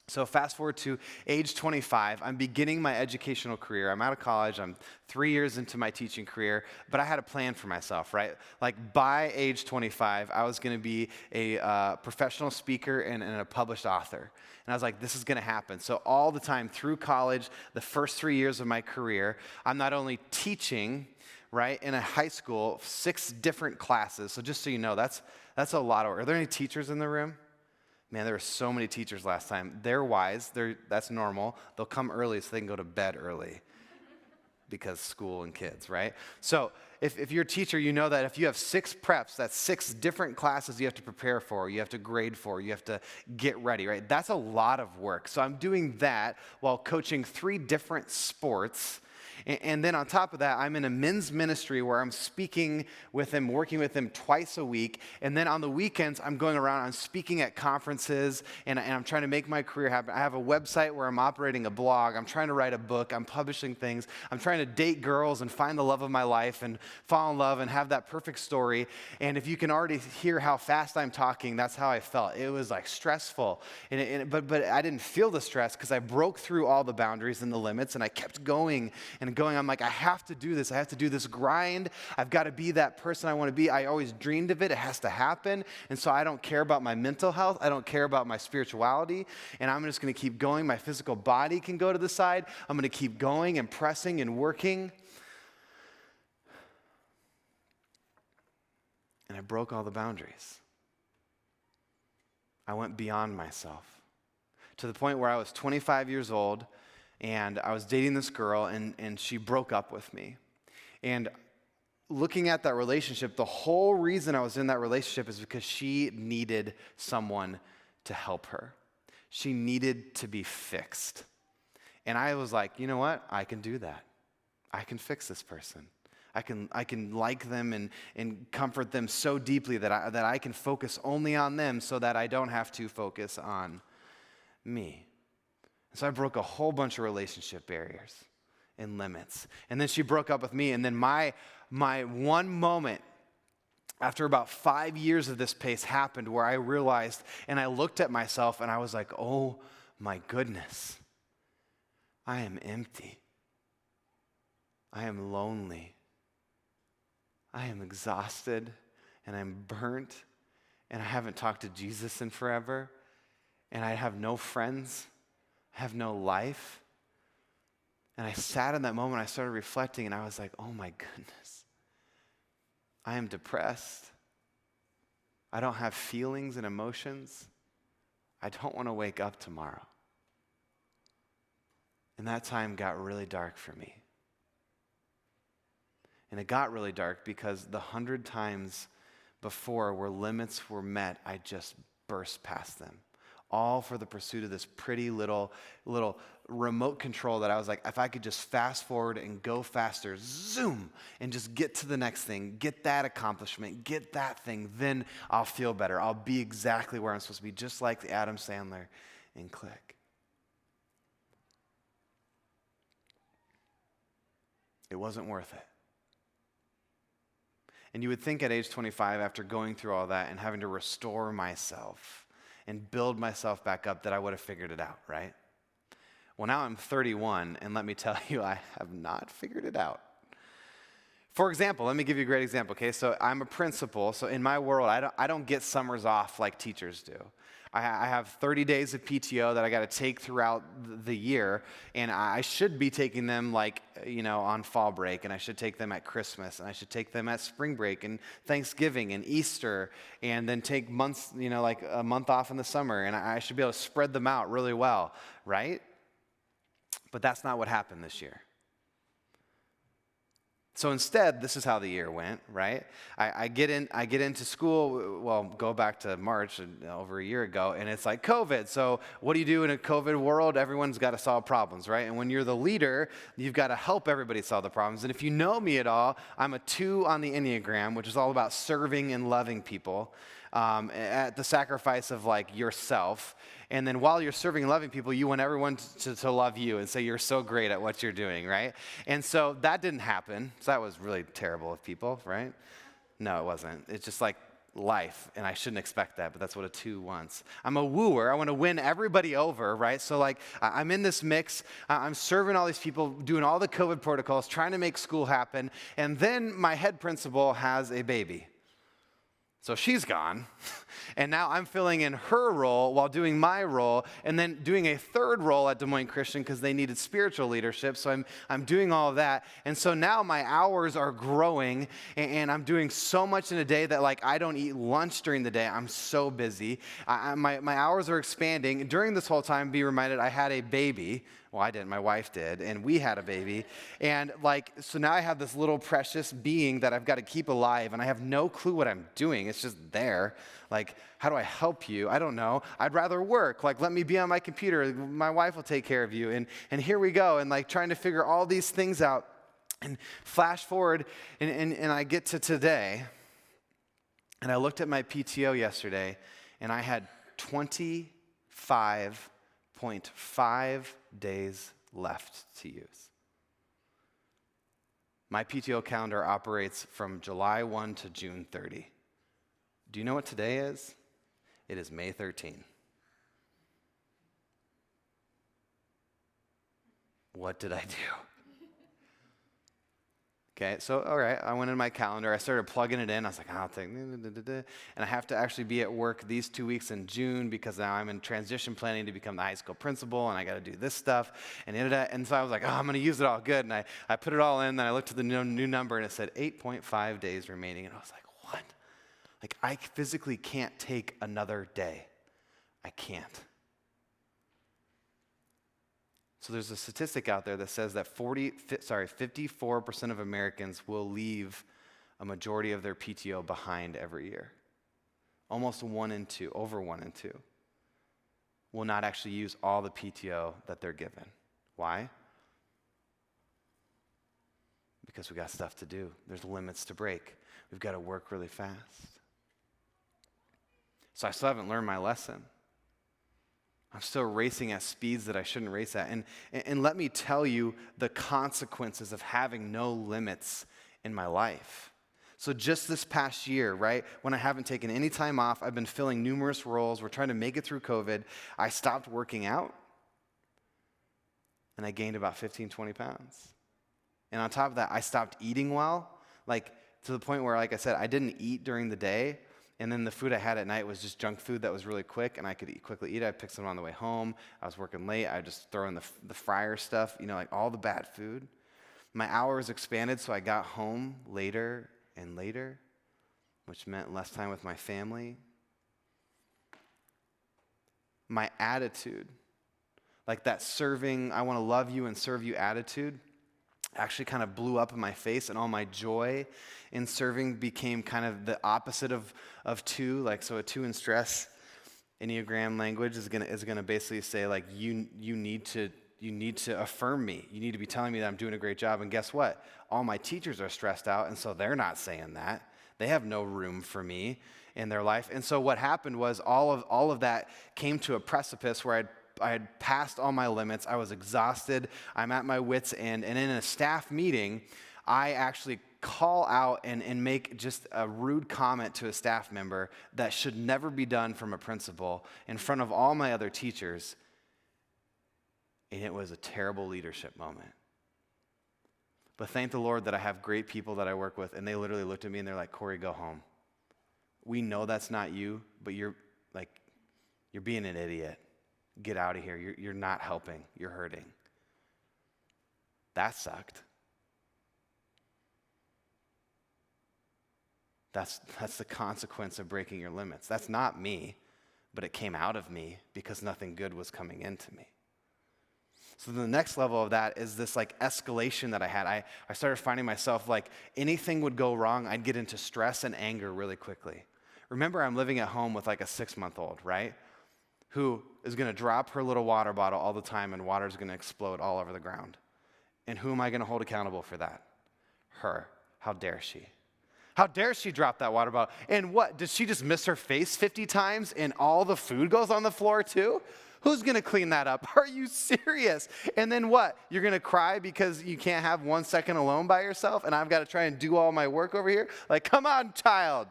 So fast forward to age 25, I'm beginning my educational career. I'm out of college, I'm 3 years into my teaching career, but I had a plan for myself, right? Like by age 25, I was gonna be a professional speaker and a published author. And I was like, this is gonna happen. So all the time through college, the first 3 years of my career, I'm not only teaching, right, in a high school, 6 different classes. So just so you know, that's a lot. Are there any teachers in the room? Man, there were so many teachers last time. They're wise. That's normal. They'll come early so they can go to bed early because school and kids, right? So if you're a teacher, you know that if you have 6 preps, that's 6 different classes you have to prepare for, you have to grade for, you have to get ready, right? That's a lot of work. So I'm doing that while coaching 3 different sports. And then on top of that, I'm in a men's ministry where I'm speaking with them, working with them twice a week. And then on the weekends, I'm going around, I'm speaking at conferences, and I'm trying to make my career happen. I have a website where I'm operating a blog. I'm trying to write a book. I'm publishing things. I'm trying to date girls and find the love of my life and fall in love and have that perfect story. And if you can already hear how fast I'm talking, that's how I felt. It was like stressful. But I didn't feel the stress because I broke through all the boundaries and the limits, and I kept going and going. I'm like, I have to do this. I have to do this grind. I've got to be that person I want to be. I always dreamed of it. It has to happen. And so I don't care about my mental health. I don't care about my spirituality. And I'm just going to keep going. My physical body can go to the side. I'm going to keep going and pressing and working. And I broke all the boundaries. I went beyond myself to the point where I was 25 years old. And I was dating this girl, and she broke up with me. And looking at that relationship, the whole reason I was in that relationship is because she needed someone to help her. She needed to be fixed. And I was like, you know what? I can do that. I can fix this person. I can like them and comfort them so deeply that I can focus only on them so that I don't have to focus on me. So I broke a whole bunch of relationship barriers and limits. And then she broke up with me. And then my one moment after about 5 years of this pace happened where I realized, and I looked at myself and I was like, oh my goodness, I am empty. I am lonely. I am exhausted and I'm burnt and I haven't talked to Jesus in forever and I have no friends. Have no life. And I sat in that moment, I started reflecting, and I was like, oh my goodness. I am depressed. I don't have feelings and emotions. I don't want to wake up tomorrow. And that time got really dark for me. And it got really dark because the 100 times before where limits were met, I just burst past them. All for the pursuit of this pretty little remote control that I was like, if I could just fast forward and go faster, zoom, and just get to the next thing, get that accomplishment, get that thing, then I'll feel better. I'll be exactly where I'm supposed to be, just like the Adam Sandler in Click. It wasn't worth it. And you would think at age 25, after going through all that and having to restore myself and build myself back up, that I would have figured it out, right? Well, now I'm 31, and let me tell you, I have not figured it out. For example, let me give you a great example, okay? So I'm a principal, so in my world, I don't get summers off like teachers do. I have 30 days of PTO that I got to take throughout the year, and I should be taking them on fall break, and I should take them at Christmas, and I should take them at spring break and Thanksgiving and Easter, and then take months, like a month off in the summer, and I should be able to spread them out really well, right? But that's not what happened this year. So instead, this is how the year went, right? I get into school, go back to March, over a year ago, and it's like COVID. So what do you do in a COVID world? Everyone's got to solve problems, right? And when you're the leader, you've got to help everybody solve the problems. And if you know me at all, I'm a 2 on the Enneagram, which is all about serving and loving people at the sacrifice of yourself. And then while you're serving and loving people, you want everyone to love you and say you're so great at what you're doing, right? And so that didn't happen. So that was really terrible of people, right? No, it wasn't. It's just life, and I shouldn't expect that, but that's what a 2 wants. I'm a wooer. I want to win everybody over, right? So like I'm in this mix. I'm serving all these people, doing all the COVID protocols, trying to make school happen, and then my head principal has a baby. So she's gone, and now I'm filling in her role while doing my role, and then doing a third role at Des Moines Christian because they needed spiritual leadership, so I'm doing all of that. And so now my hours are growing, and I'm doing so much in a day that like I don't eat lunch during the day. I'm so busy. My hours are expanding. During this whole time, be reminded, I had a baby. Well, I didn't, my wife did, and we had a baby. And like, so now I have this little precious being that I've got to keep alive, and I have no clue what I'm doing. It's just there. Like, how do I help you? I don't know. I'd rather work. Like, let me be on my computer. My wife will take care of you. And here we go, and like trying to figure all these things out. And flash forward, and I get to today, and I looked at my PTO yesterday, and I had 25.5 days left to use. My PTO calendar operates from July 1 to June 30. Do you know what today is? It is May 13. What did I do? Okay, so all right, I went in my calendar, I started plugging it in, I was like, I'll take, and I have to actually be at work these 2 weeks in June because now I'm in transition planning to become the high school principal, and I gotta do this stuff, and so I was like, I'm gonna use it all good, and I put it all in, then I looked at the new number, and it said 8.5 days remaining, and I was like, what? Like, I physically can't take another day. I can't. So there's a statistic out there that says that 54% of Americans will leave a majority of their PTO behind every year. Almost 1 in 2, over 1 in 2, will not actually use all the PTO that they're given. Why? Because we got stuff to do. There's limits to break. We've got to work really fast. So I still haven't learned my lesson. I'm still racing at speeds that I shouldn't race at. And let me tell you the consequences of having no limits in my life. So just this past year, right, when I haven't taken any time off, I've been filling numerous roles. We're trying to make it through COVID. I stopped working out, and I gained about 15, 20 pounds. And on top of that, I stopped eating well, like to the point where, like I said, I didn't eat during the day. And then the food I had at night was just junk food that was really quick, and I could quickly eat it. I picked some on the way home. I was working late. I just throw in the fryer stuff, like all the bad food. My hours expanded, so I got home later and later, which meant less time with my family. My attitude, like that serving, I want to love you and serve you attitude, actually kind of blew up in my face, and all my joy in serving became kind of the opposite of 2. Like, so a 2 in stress, Enneagram language is gonna basically say, like, you need to affirm me. You need to be telling me that I'm doing a great job. And guess what? All my teachers are stressed out, and so they're not saying that. They have no room for me in their life. And so what happened was all of that came to a precipice where I had passed all my limits. I was exhausted. I'm at my wits' end. And in a staff meeting, I actually call out and make just a rude comment to a staff member that should never be done from a principal in front of all my other teachers. And it was a terrible leadership moment. But thank the Lord that I have great people that I work with, and they literally looked at me and they're like, Cory, go home. We know that's not you, but you're being an idiot. Get out of here. You're not helping. You're hurting. That sucked. That's the consequence of breaking your limits. That's not me, but it came out of me because nothing good was coming into me. So the next level of that is this like escalation that I had. I started finding myself like anything would go wrong, I'd get into stress and anger really quickly. Remember, I'm living at home with like a 6-month-old, right? Who is going to drop her little water bottle all the time and water is going to explode all over the ground. And who am I going to hold accountable for that? Her. How dare she? How dare she drop that water bottle? And what, did she just miss her face 50 times and all the food goes on the floor too? Who's going to clean that up? Are you serious? And then what? You're going to cry because you can't have 1 second alone by yourself and I've got to try and do all my work over here? Like, come on, child.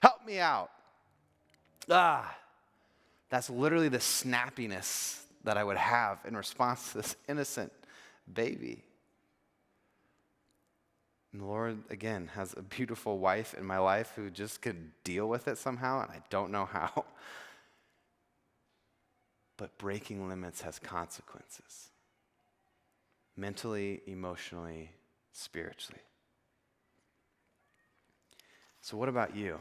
Help me out. That's literally the snappiness that I would have in response to this innocent baby. And the Lord, again, has a beautiful wife in my life who just could deal with it somehow, and I don't know how. But breaking limits has consequences. Mentally, emotionally, spiritually. So what about you?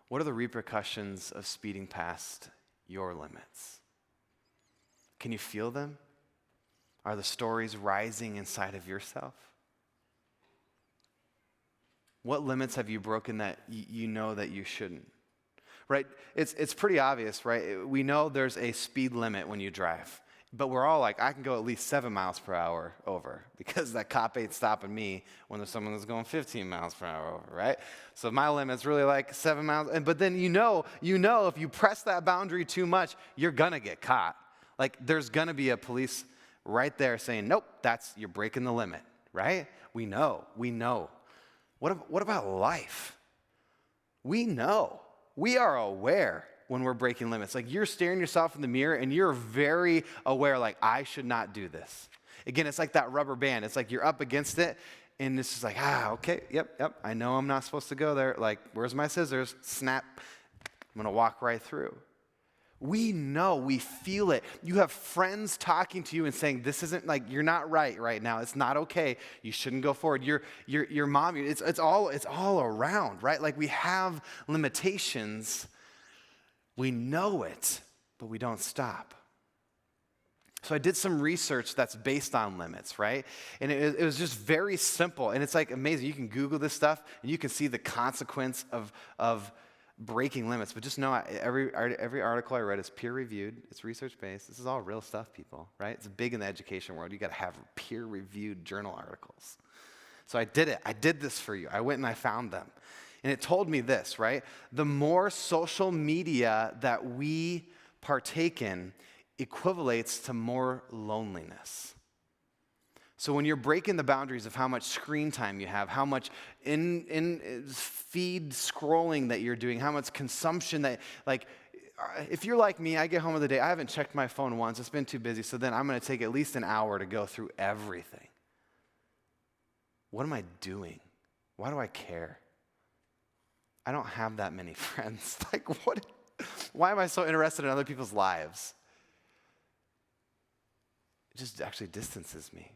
What are the repercussions of speeding past your limits? Can you feel them? Are the stories rising inside of yourself? What limits have you broken that you know that you shouldn't? Right? It's pretty obvious, right? We know there's a speed limit when you drive. But we're all like, I can go at least 7 miles per hour over because that cop ain't stopping me when there's someone that's going 15 miles per hour over, right? So my limit's really like 7 miles. But then you know if you press that boundary too much, you're gonna get caught. Like there's gonna be a police right there saying, nope, you're breaking the limit, right? We know. What about life? We know. We are aware when we're breaking limits. Like you're staring yourself in the mirror and you're very aware, like, I should not do this. Again, it's like that rubber band. It's like you're up against it and it's just like, okay, yep, I know I'm not supposed to go there. Like, where's my scissors? Snap. I'm gonna walk right through. We know, we feel it. You have friends talking to you and saying, this isn't like, you're not right now. It's not okay. You shouldn't go forward. Your mom, it's all around, right? Like we have limitations. We know it, but we don't stop. So I did some research that's based on limits, right? And it was just very simple. And it's like amazing. You can Google this stuff and you can see the consequence of breaking limits. But just know every article I read is peer-reviewed. It's research-based. This is all real stuff, people, right? It's big in the education world. You got to have peer-reviewed journal articles. So I did it. I did this for you. I went and I found them. And it told me this, right? The more social media that we partake in equivalates to more loneliness. So when you're breaking the boundaries of how much screen time you have, how much in feed scrolling that you're doing, how much consumption that, like, if you're like me, I get home of the day, I haven't checked my phone once, it's been too busy, so then I'm going to take at least an hour to go through everything. What am I doing? Why do I care? I don't have that many friends. Like, what? Why am I so interested in other people's lives? It just actually distances me.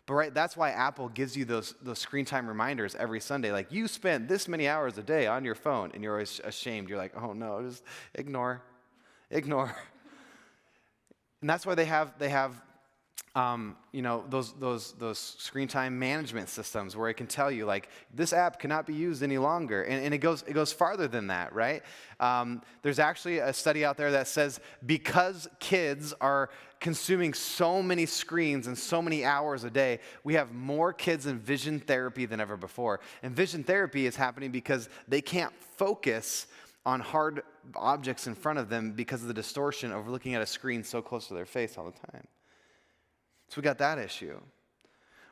But right, that's why Apple gives you those screen time reminders every Sunday. Like, you spent this many hours a day on your phone, and you're always ashamed. You're like, oh no, just ignore. And that's why they have those screen time management systems where it can tell you, like, this app cannot be used any longer. And it goes farther than that, right? There's actually a study out there that says because kids are consuming so many screens and so many hours a day, we have more kids in vision therapy than ever before. And vision therapy is happening because they can't focus on hard objects in front of them because of the distortion of looking at a screen so close to their face all the time. So we got that issue.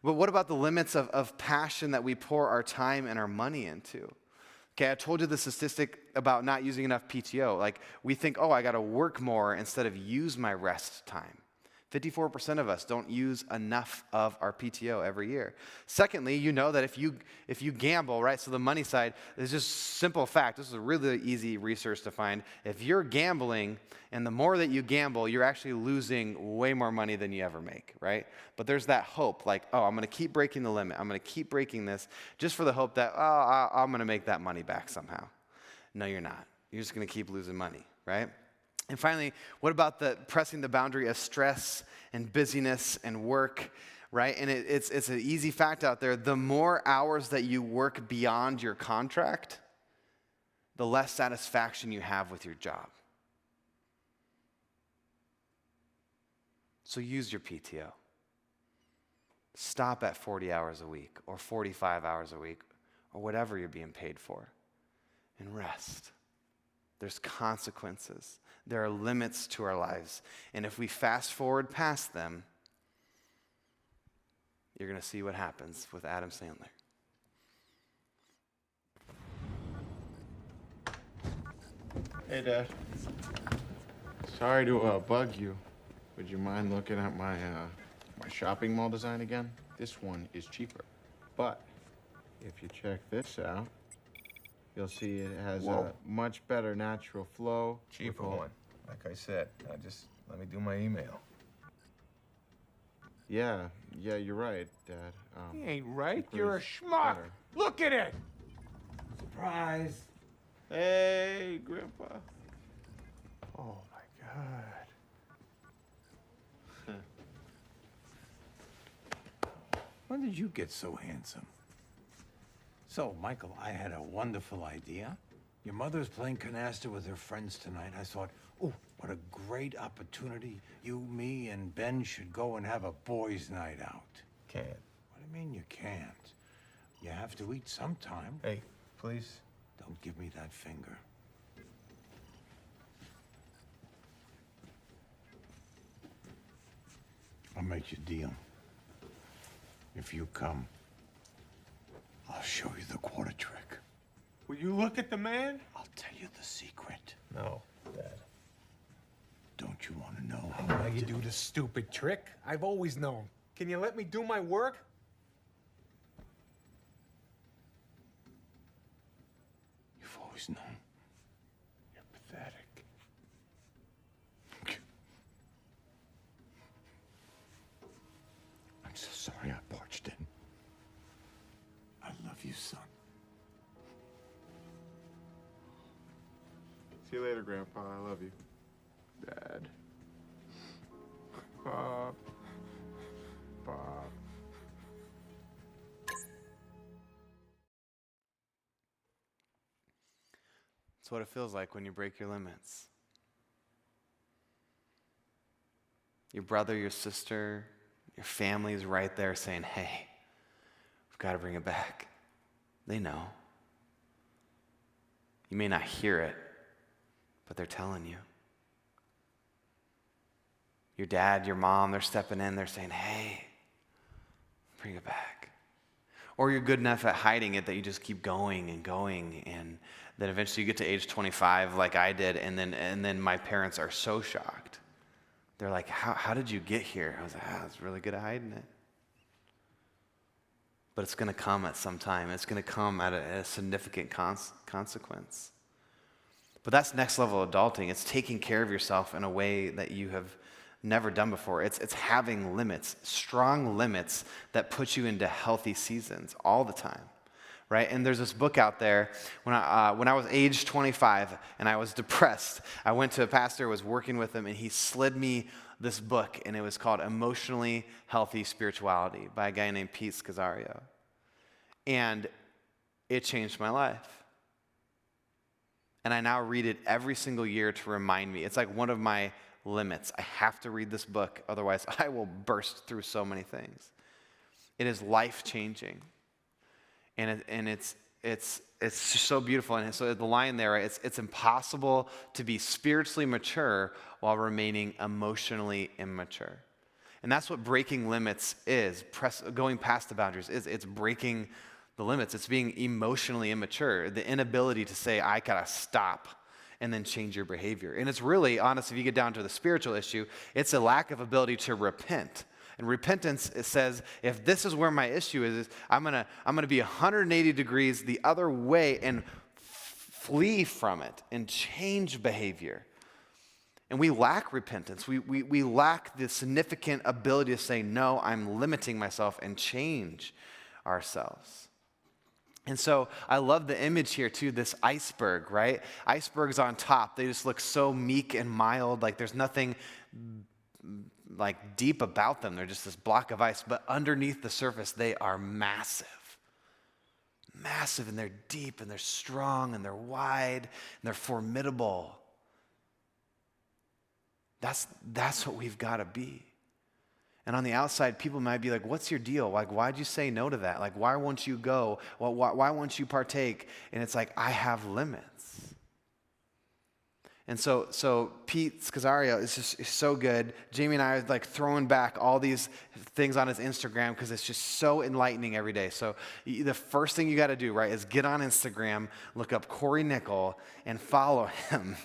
But what about the limits of passion that we pour our time and our money into? Okay, I told you the statistic about not using enough PTO. Like, we think, I got to work more instead of use my rest time. 54% of us don't use enough of our PTO every year. Secondly, you know that if you gamble, right, so the money side is just simple fact. This is a really easy research to find. If you're gambling, and the more that you gamble, you're actually losing way more money than you ever make, right? But there's that hope, like, I'm going to keep breaking the limit. I'm going to keep breaking this just for the hope that, I'm going to make that money back somehow. No, you're not. You're just going to keep losing money, right? And finally, what about pressing the boundary of stress and busyness and work, right? And it's an easy fact out there. The more hours that you work beyond your contract, the less satisfaction you have with your job. So use your PTO. Stop at 40 hours a week or 45 hours a week or whatever you're being paid for and rest. There's consequences. There are limits to our lives. And if we fast forward past them, you're going to see what happens with Adam Sandler. Hey, Dad. Sorry to bug you. Would you mind looking at my shopping mall design again? This one is cheaper. But if you check this out, you'll see it has a much better natural flow. Cheaper one. Like I said, just let me do my email. Yeah, you're right, Dad. You ain't right. Cheaper You're a is schmuck. better. Look at it. Surprise. Hey, Grandpa. Oh, my God. When did you get so handsome? So, Michael, I had a wonderful idea. Your mother's playing canasta with her friends tonight. I thought, oh, what a great opportunity. You, me, and Ben should go and have a boys' night out. Can't. What do you mean you can't? You have to eat sometime. Hey, please. Don't give me that finger. I'll make you a deal. If you come, I'll show you the quarter trick. Will you look at the man? I'll tell you the secret. No, Dad. Don't you want to know I know how you do the stupid trick. I've always known. Can you let me do my work? You've always known. You're pathetic. I'm so sorry I barged in. I love you, son. See you later, Grandpa. I love you. Dad. Pop. Pop. It's what it feels like when you break your limits. Your brother, your sister, your family is right there saying, hey, we've got to bring it back. They know. You may not hear it, but they're telling you. Your dad, your mom, they're stepping in, they're saying, hey, bring it back. Or you're good enough at hiding it that you just keep going, and then eventually you get to age 25 like I did, and then my parents are so shocked. They're like, how did you get here? I was like, I was really good at hiding it. But it's going to come at some time. It's going to come at a significant consequence. But that's next level adulting. It's taking care of yourself in a way that you have never done before. It's having limits, strong limits that put you into healthy seasons all the time, right? And there's this book out there. When I was age 25 and I was depressed, I went to a pastor, was working with him, and he slid me this book, and it was called Emotionally Healthy Spirituality by a guy named Pete Scazzaro. And it changed my life. And I now read it every single year to remind me. It's like one of my limits. I have to read this book, otherwise I will burst through so many things. It is life-changing. And it's just so beautiful. And so the line there, right, it's impossible to be spiritually mature while remaining emotionally immature. And that's what breaking limits is, going past the boundaries is. It's breaking the limits. It's being emotionally immature, the inability to say, I gotta stop and then change your behavior. And it's really, honest, if you get down to the spiritual issue, it's a lack of ability to repent. And repentance, it says, if this is where my issue is I'm gonna be 180 degrees the other way and flee from it and change behavior. And we lack repentance. We lack the significant ability to say, no, I'm limiting myself, and change ourselves. And so I love the image here too, this iceberg, right? Icebergs on top, they just look so meek and mild, like there's nothing like deep about them. They're just this block of ice, but underneath the surface, they are massive. Massive, and they're deep, and they're strong, and they're wide, and they're formidable. That's what we've got to be. And on the outside, people might be like, what's your deal? Like, why'd you say no to that? Like, why won't you go? Why won't you partake? And it's like, I have limits. And so Pete Scazzaro is so good. Jamie and I are like throwing back all these things on his Instagram because it's just so enlightening every day. So the first thing you got to do, right, is get on Instagram, look up Cory Nikkel, and follow him.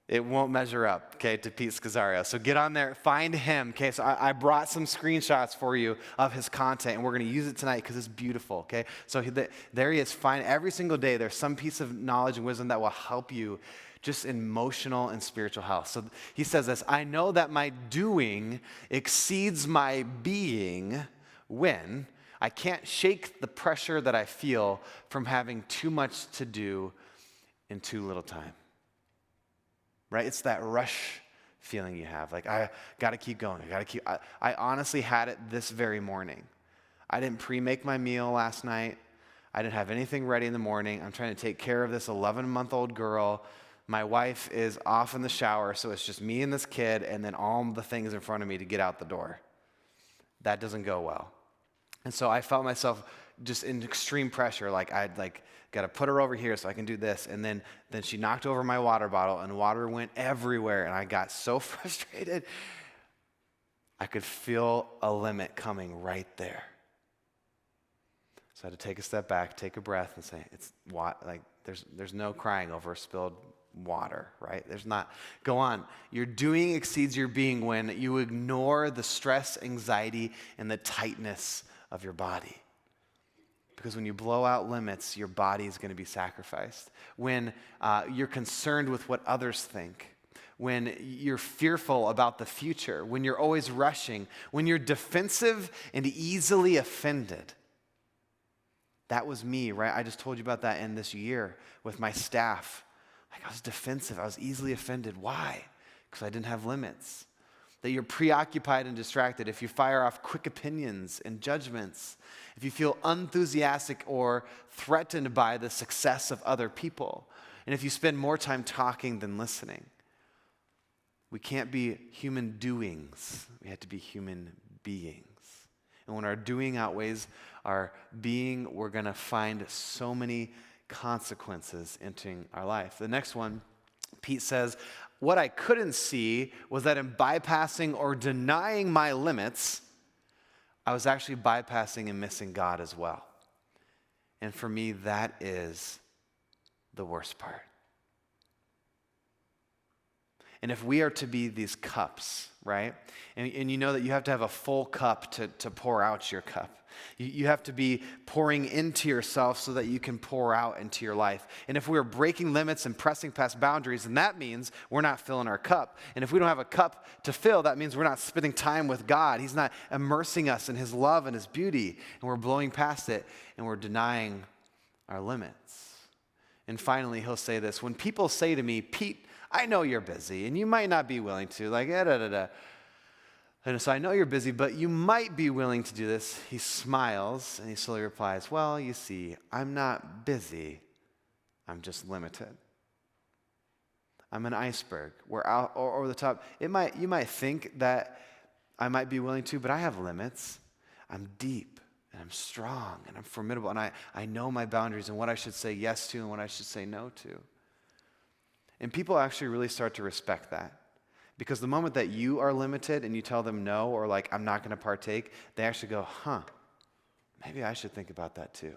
It won't measure up, okay, to Pete Scazzaro. So get on there, find him, okay? So I brought some screenshots for you of his content, and we're going to use it tonight because it's beautiful, okay? So there he is. Find every single day there's some piece of knowledge and wisdom that will help you just in emotional and spiritual health. So he says this, I know that my doing exceeds my being when I can't shake the pressure that I feel from having too much to do in too little time. Right? It's that rush feeling you have. Like, I got to keep going. I honestly had it this very morning. I didn't pre-make my meal last night. I didn't have anything ready in the morning. I'm trying to take care of this 11-month-old girl. My wife is off in the shower, so it's just me and this kid, and then all the things in front of me to get out the door. That doesn't go well. And so I felt myself just in extreme pressure, like I'd got to put her over here so I can do this. And then she knocked over my water bottle, and water went everywhere, and I got so frustrated. I could feel a limit coming right there. So I had to take a step back, take a breath, and say, there's no crying over spilled water, right? There's not. Go on. Your doing exceeds your being when you ignore the stress, anxiety, and the tightness of your body. Because when you blow out limits, your body is going to be sacrificed. When you're concerned with what others think, when you're fearful about the future, when you're always rushing, when you're defensive and easily offended. That was me, right? I just told you about that in this year with my staff. Like, I was defensive. I was easily offended. Why? Because I didn't have limits. That you're preoccupied and distracted, if you fire off quick opinions and judgments, if you feel unenthusiastic or threatened by the success of other people, and if you spend more time talking than listening. We can't be human doings. We have to be human beings. And when our doing outweighs our being, we're going to find so many consequences entering our life. The next one, Pete says, what I couldn't see was that in bypassing or denying my limits, I was actually bypassing and missing God as well. And for me, that is the worst part. And if we are to be these cups, right? And you know that you have to have a full cup to pour out your cup. You have to be pouring into yourself so that you can pour out into your life. And if we're breaking limits and pressing past boundaries, then that means we're not filling our cup. And if we don't have a cup to fill, that means we're not spending time with God. He's not immersing us in His love and His beauty. And we're blowing past it and we're denying our limits. And finally, he'll say this, when people say to me, Pete, I know you're busy and you might not be willing to, And so I know you're busy, but you might be willing to do this. He smiles and he slowly replies, well, you see, I'm not busy. I'm just limited. I'm an iceberg. We're out over the top. You might think that I might be willing to, but I have limits. I'm deep and I'm strong and I'm formidable. And I know my boundaries and what I should say yes to and what I should say no to. And people actually really start to respect that. Because the moment that you are limited and you tell them no or like, I'm not going to partake, they actually go, maybe I should think about that too.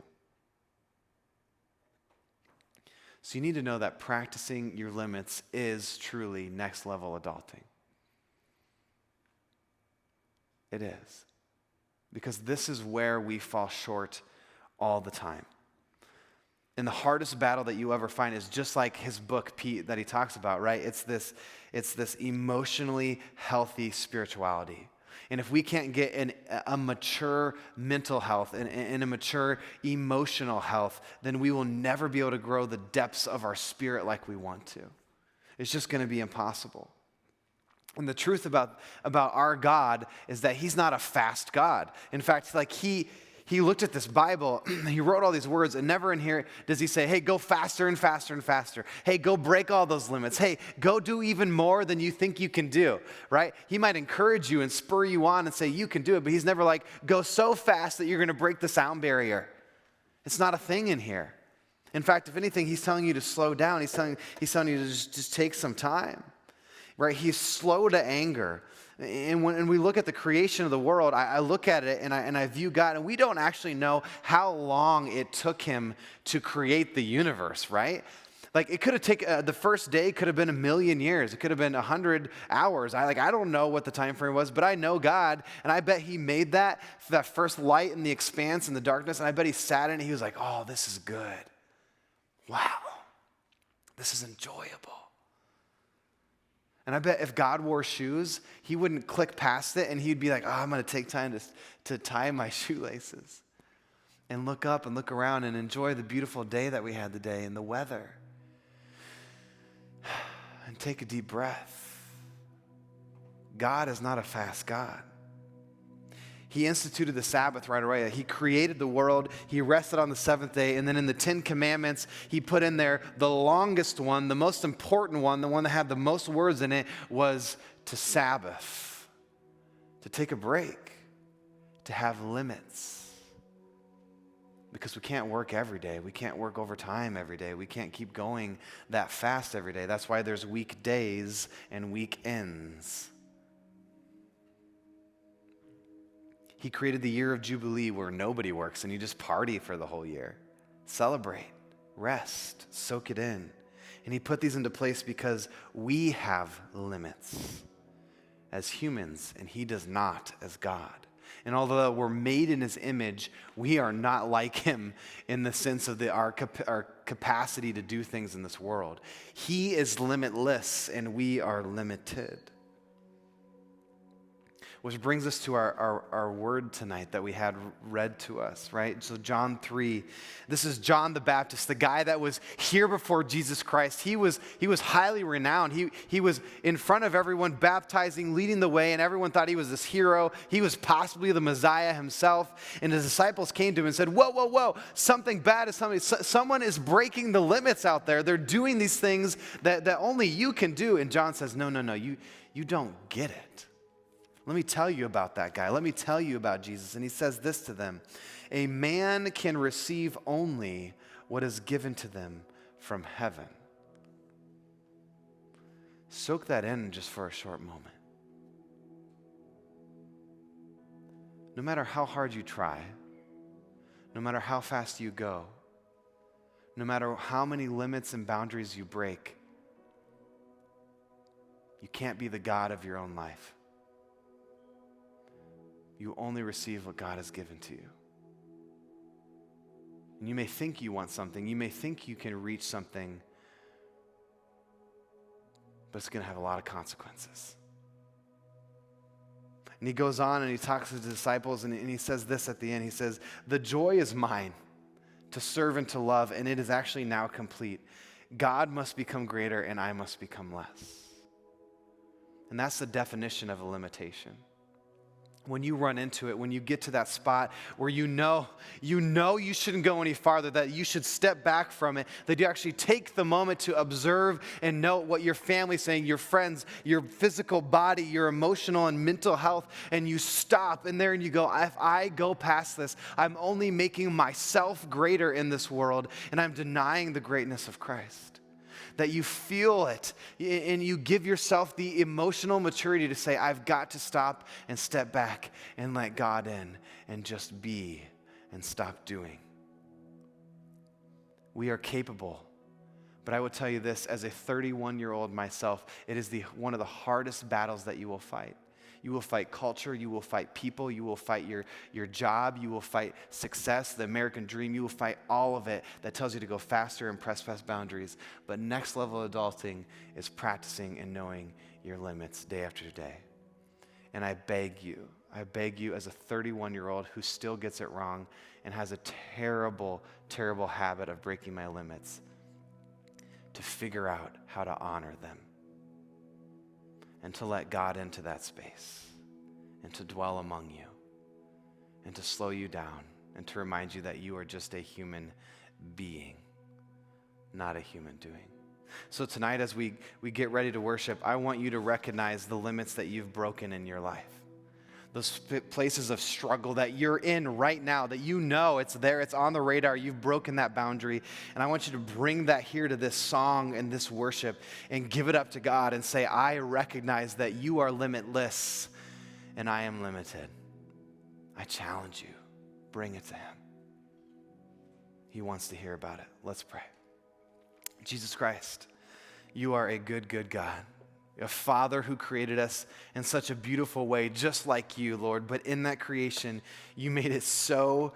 So you need to know that practicing your limits is truly next level adulting. It is. Because this is where we fall short all the time. And the hardest battle that you ever find is just like his book, Pete, that he talks about, right? It's this emotionally healthy spirituality. And if we can't get a mature mental health and a mature emotional health, then we will never be able to grow the depths of our spirit like we want to. It's just going to be impossible. And the truth about our God is that He's not a fast God. In fact, like He looked at this Bible, He wrote all these words, and never in here does He say, hey, go faster and faster and faster. Hey, go break all those limits. Hey, go do even more than you think you can do, right? He might encourage you and spur you on and say, you can do it, but He's never like, go so fast that you're going to break the sound barrier. It's not a thing in here. In fact, if anything, he's telling you to slow down. He's telling you to just take some time, right? He's slow to anger. And when we look at the creation of the world, I look at it and I view God, and we don't actually know how long it took him to create the universe, right? Like, it could have taken, the first day could have been 1,000,000 years. It could have been 100 hours. I don't know what the time frame was, but I know God, and I bet he made that first light in the expanse and the darkness, and I bet he sat in it and he was like, oh, this is good. Wow, this is enjoyable. And I bet if God wore shoes, he wouldn't click past it and he'd be like, oh, I'm going to take time to tie my shoelaces and look up and look around and enjoy the beautiful day that we had today and the weather. And take a deep breath. God is not a fast God. He instituted the Sabbath right away. He created the world. He rested on the seventh day. And then in the 10 Commandments, he put in there the longest one, the most important one, the one that had the most words in it, was to Sabbath, to take a break, to have limits. Because we can't work every day. We can't work overtime every day. We can't keep going that fast every day. That's why there's weekdays and weekends. He created the year of Jubilee where nobody works and you just party for the whole year. Celebrate, rest, soak it in. And he put these into place because we have limits as humans and he does not as God. And although we're made in his image, we are not like him in the sense of our capacity to do things in this world. He is limitless and we are limited. Which brings us to our word tonight that we had read to us, right? So John 3, this is John the Baptist, the guy that was here before Jesus Christ. He was highly renowned. He was in front of everyone baptizing, leading the way, and everyone thought he was this hero. He was possibly the Messiah himself. And his disciples came to him and said, whoa, something bad is coming. Someone is breaking the limits out there. They're doing these things that only you can do. And John says, no, you don't get it. Let me tell you about that guy. Let me tell you about Jesus. And he says this to them: a man can receive only what is given to them from heaven. Soak that in just for a short moment. No matter how hard you try, no matter how fast you go, no matter how many limits and boundaries you break, you can't be the God of your own life. You only receive what God has given to you. And you may think you want something. You may think you can reach something, but it's going to have a lot of consequences. And he goes on and he talks to the disciples and he says this at the end. He says, the joy is mine to serve and to love, and it is actually now complete. God must become greater and I must become less. And that's the definition of a limitation. When you run into it, when you get to that spot where you know you shouldn't go any farther, that you should step back from it, that you actually take the moment to observe and note what your family's saying, your friends, your physical body, your emotional and mental health, and you stop and there and you go, if I go past this, I'm only making myself greater in this world and I'm denying the greatness of Christ. That you feel it and you give yourself the emotional maturity to say, I've got to stop and step back and let God in and just be and stop doing. We are capable. But I will tell you this, as a 31-year-old myself, it is one of the hardest battles that you will fight. You will fight culture, you will fight people, you will fight your job, you will fight success, the American dream, you will fight all of it that tells you to go faster and press past boundaries. But next level adulting is practicing and knowing your limits day after day. And I beg you as a 31-year-old who still gets it wrong and has a terrible, terrible habit of breaking my limits, to figure out how to honor them. And to let God into that space and to dwell among you and to slow you down and to remind you that you are just a human being, not a human doing. So tonight as we get ready to worship, I want you to recognize the limits that you've broken in your life. those places of struggle that you're in right now, that you know it's there, it's on the radar, you've broken that boundary. And I want you to bring that here to this song and this worship and give it up to God and say, I recognize that you are limitless and I am limited. I challenge you. Bring it to him. He wants to hear about it. Let's pray. Jesus Christ, you are a good, good God. A Father who created us in such a beautiful way, just like you, Lord. But in that creation, you made it so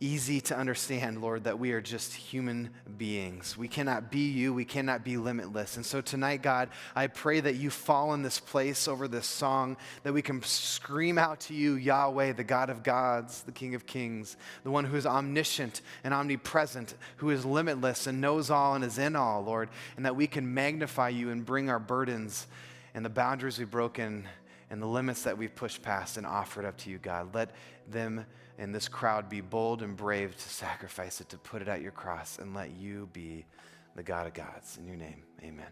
easy to understand, Lord, that we are just human beings. We cannot be you. We cannot be limitless. And so tonight, God, I pray that you fall in this place over this song, that we can scream out to you, Yahweh, the God of gods, the King of kings, the one who is omniscient and omnipresent, who is limitless and knows all and is in all, Lord, and that we can magnify you and bring our burdens and the boundaries we've broken and the limits that we've pushed past and offer it up to you, God. Let them and this crowd be bold and brave to sacrifice it, to put it at your cross, and let you be the God of gods. In your name, amen.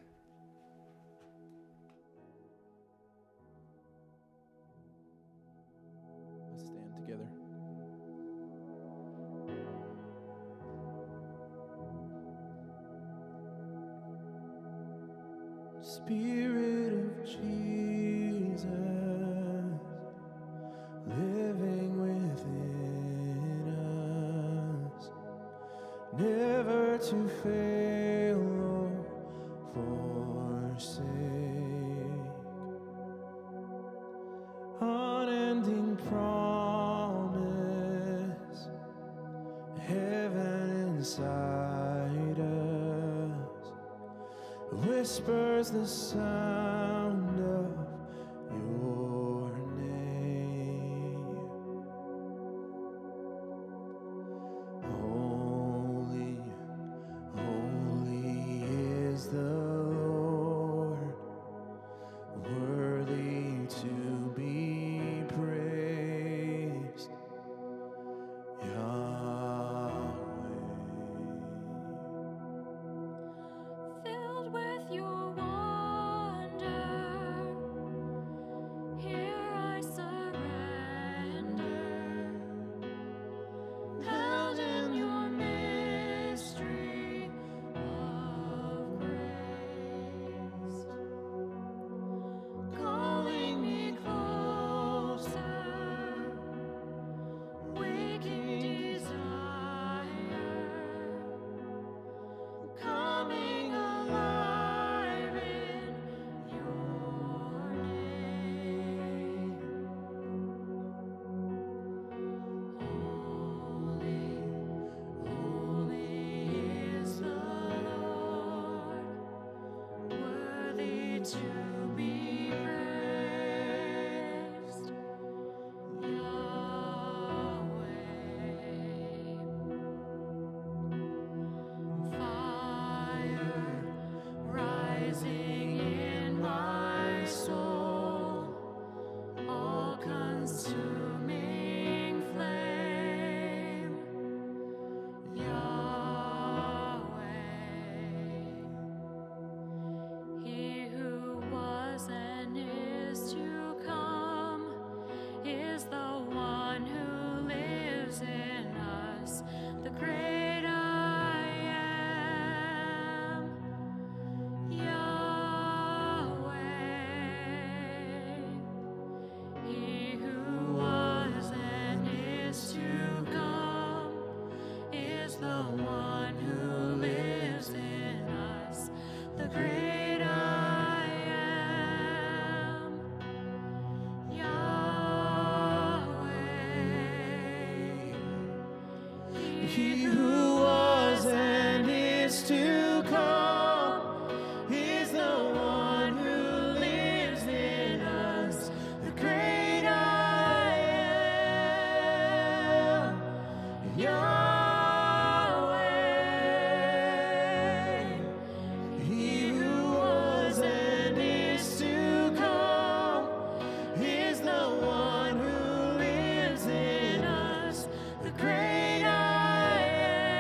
Let's stand together. Spirit of Jesus, living within us, never to fail or forsake, unending promise, heaven inside us, whispers the sound of your name. Holy, holy is the Lord, worthy to be praised. Filled with your wonder, here I surrender. Held in your mystery of grace, calling me closer, waking desire, coming alive in your name. Holy, holy is the Lord, worthy to be praised. Yahweh. Fire rising in my soul, all-consuming flame. Yahweh. He who was and is to come is the one who lives in us, the great I am. Yahweh. He who was and is to come is the one who lives in us, the great I am. Yahweh. He who was and is to come is the one who lives in us, the great I am. Yahweh. He who was and is to come is the one who lives in us, the great I am.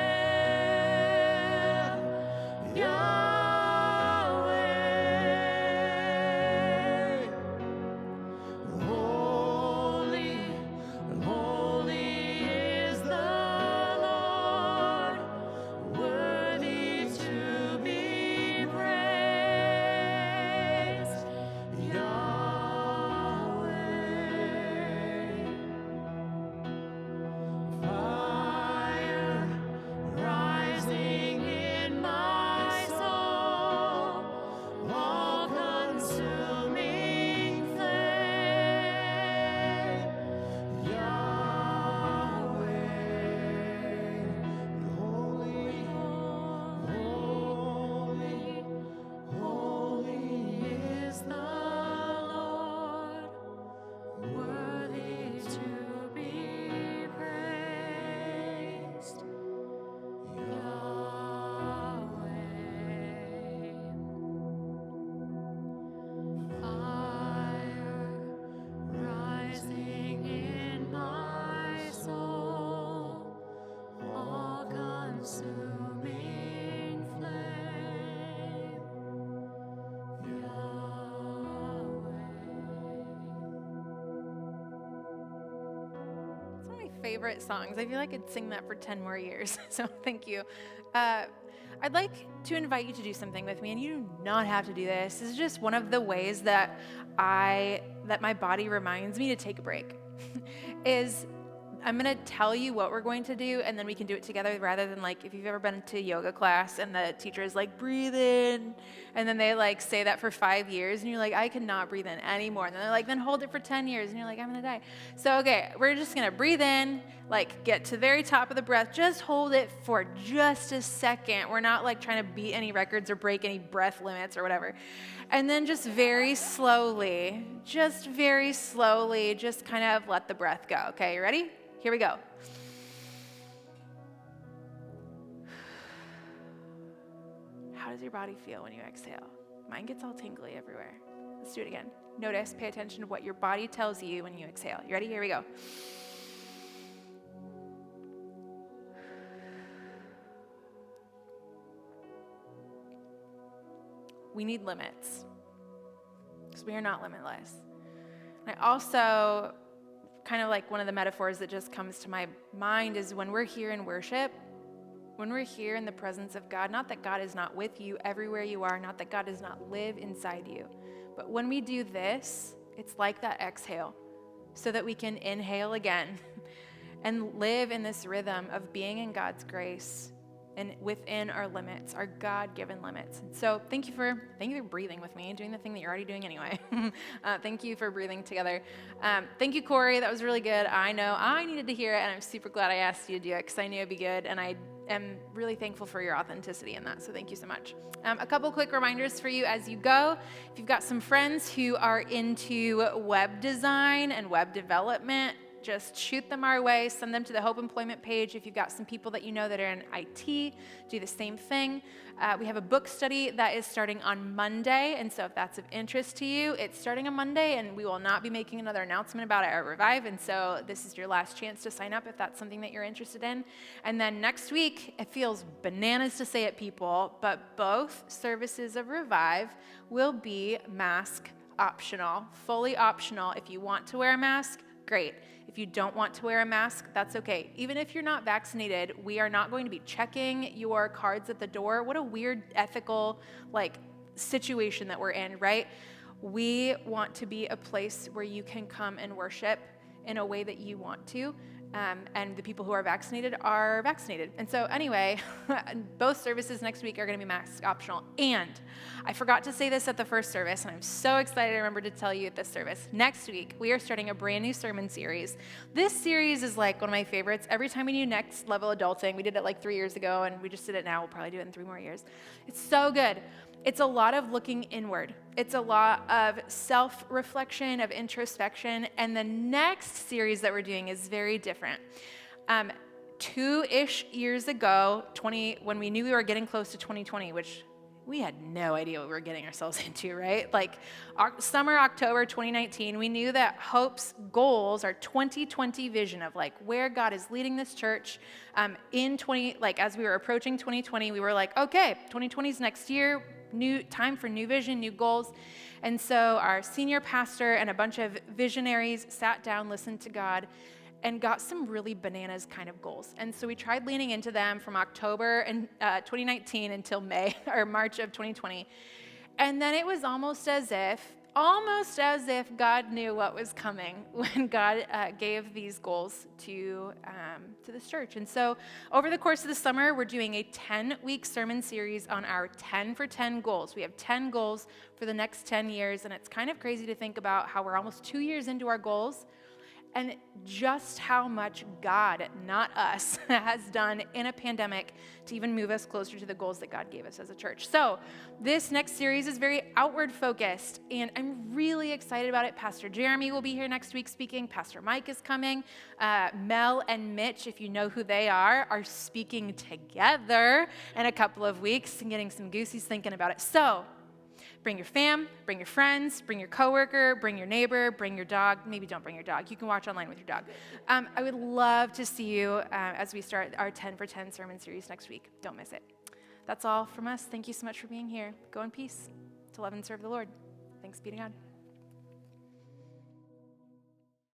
favorite songs. I feel like I'd sing that for 10 more years, so thank you. I'd like to invite you to do something with me, and you do not have to do this. This is just one of the ways that my body reminds me to take a break. Is I'm going to tell you what we're going to do, and then we can do it together rather than like if you've ever been to yoga class and the teacher is like, breathe in, and then they like say that for 5 years, and you're like, I cannot breathe in anymore. And then they're like, then hold it for 10 years, and you're like, I'm going to die. So, okay, we're just going to breathe in, like get to the very top of the breath, just hold it for just a second. We're not like trying to beat any records or break any breath limits or whatever. And then just very slowly, just kind of let the breath go. Okay, you ready? Here we go. How does your body feel when you exhale? Mine gets all tingly everywhere. Let's do it again. Notice, pay attention to what your body tells you when you exhale. You ready? Here we go. We need limits, because we are not limitless. And I also, kind of like one of the metaphors that just comes to my mind is when we're here in worship, when we're here in the presence of God, not that God is not with you everywhere you are, not that God does not live inside you, but when we do this, it's like that exhale, so that we can inhale again and live in this rhythm of being in God's grace and within our limits, our God-given limits. And so thank you for breathing with me, doing the thing that you're already doing anyway. Thank you for breathing together. Thank you, Cory. That was really good. I know I needed to hear it, and I'm super glad I asked you to do it because I knew it'd be good, and I am really thankful for your authenticity in that, so thank you so much. A couple quick reminders for you as you go. If you've got some friends who are into web design and web development, just shoot them our way, send them to the Hope Employment page. If you've got some people that you know that are in IT, do the same thing. We have a book study that is starting on Monday, and so if that's of interest to you, it's starting on Monday, and we will not be making another announcement about it at Revive, and so this is your last chance to sign up if that's something that you're interested in. And then next week, it feels bananas to say it, people, but both services of Revive will be mask optional, fully optional. If you want to wear a mask, great. If you don't want to wear a mask, that's okay. Even if you're not vaccinated, we are not going to be checking your cards at the door. What a weird ethical situation that we're in, right? We want to be a place where you can come and worship in a way that you want to. And the people who are vaccinated are vaccinated. And so anyway, both services next week are going to be mask optional. And I forgot to say this at the first service, and I'm so excited I remembered to tell you at this service. Next week, we are starting a brand new sermon series. This series is like one of my favorites. Every time we do Next Level Adulting, we did it like 3 years ago, and we just did it now. We'll probably do it in 3 more years. It's so good. It's a lot of looking inward. It's a lot of self-reflection, of introspection, and the next series that we're doing is very different. 2-ish years ago, when we knew we were getting close to 2020, which we had no idea what we were getting ourselves into, right? Like summer, October 2019, we knew that Hope's goals, our 2020 vision of like where God is leading this church as we were approaching 2020, we were like, okay, 2020 is next year. New time for new vision, new goals. And so our senior pastor and a bunch of visionaries sat down, listened to God, and got some really bananas kind of goals. And so we tried leaning into them from October 2019 until March of 2020. And then it was almost as if God knew what was coming when God gave these goals to this church. And so over the course of the summer, we're doing a 10-week sermon series on our 10 for 10 goals. We have 10 goals for the next 10 years, and it's kind of crazy to think about how we're almost 2 years into our goals, and just how much God, not us, has done in a pandemic to even move us closer to the goals that God gave us as a church. So this next series is very outward focused, and I'm really excited about it. Pastor Jeremy will be here next week speaking. Pastor Mike is coming. Mel and Mitch, if you know who they are speaking together in a couple of weeks and getting some goosies thinking about it. So bring your fam, bring your friends, bring your coworker, bring your neighbor, bring your dog. Maybe don't bring your dog. You can watch online with your dog. I would love to see you as we start our 10 for 10 sermon series next week. Don't miss it. That's all from us. Thank you so much for being here. Go in peace to love and serve the Lord. Thanks be to God.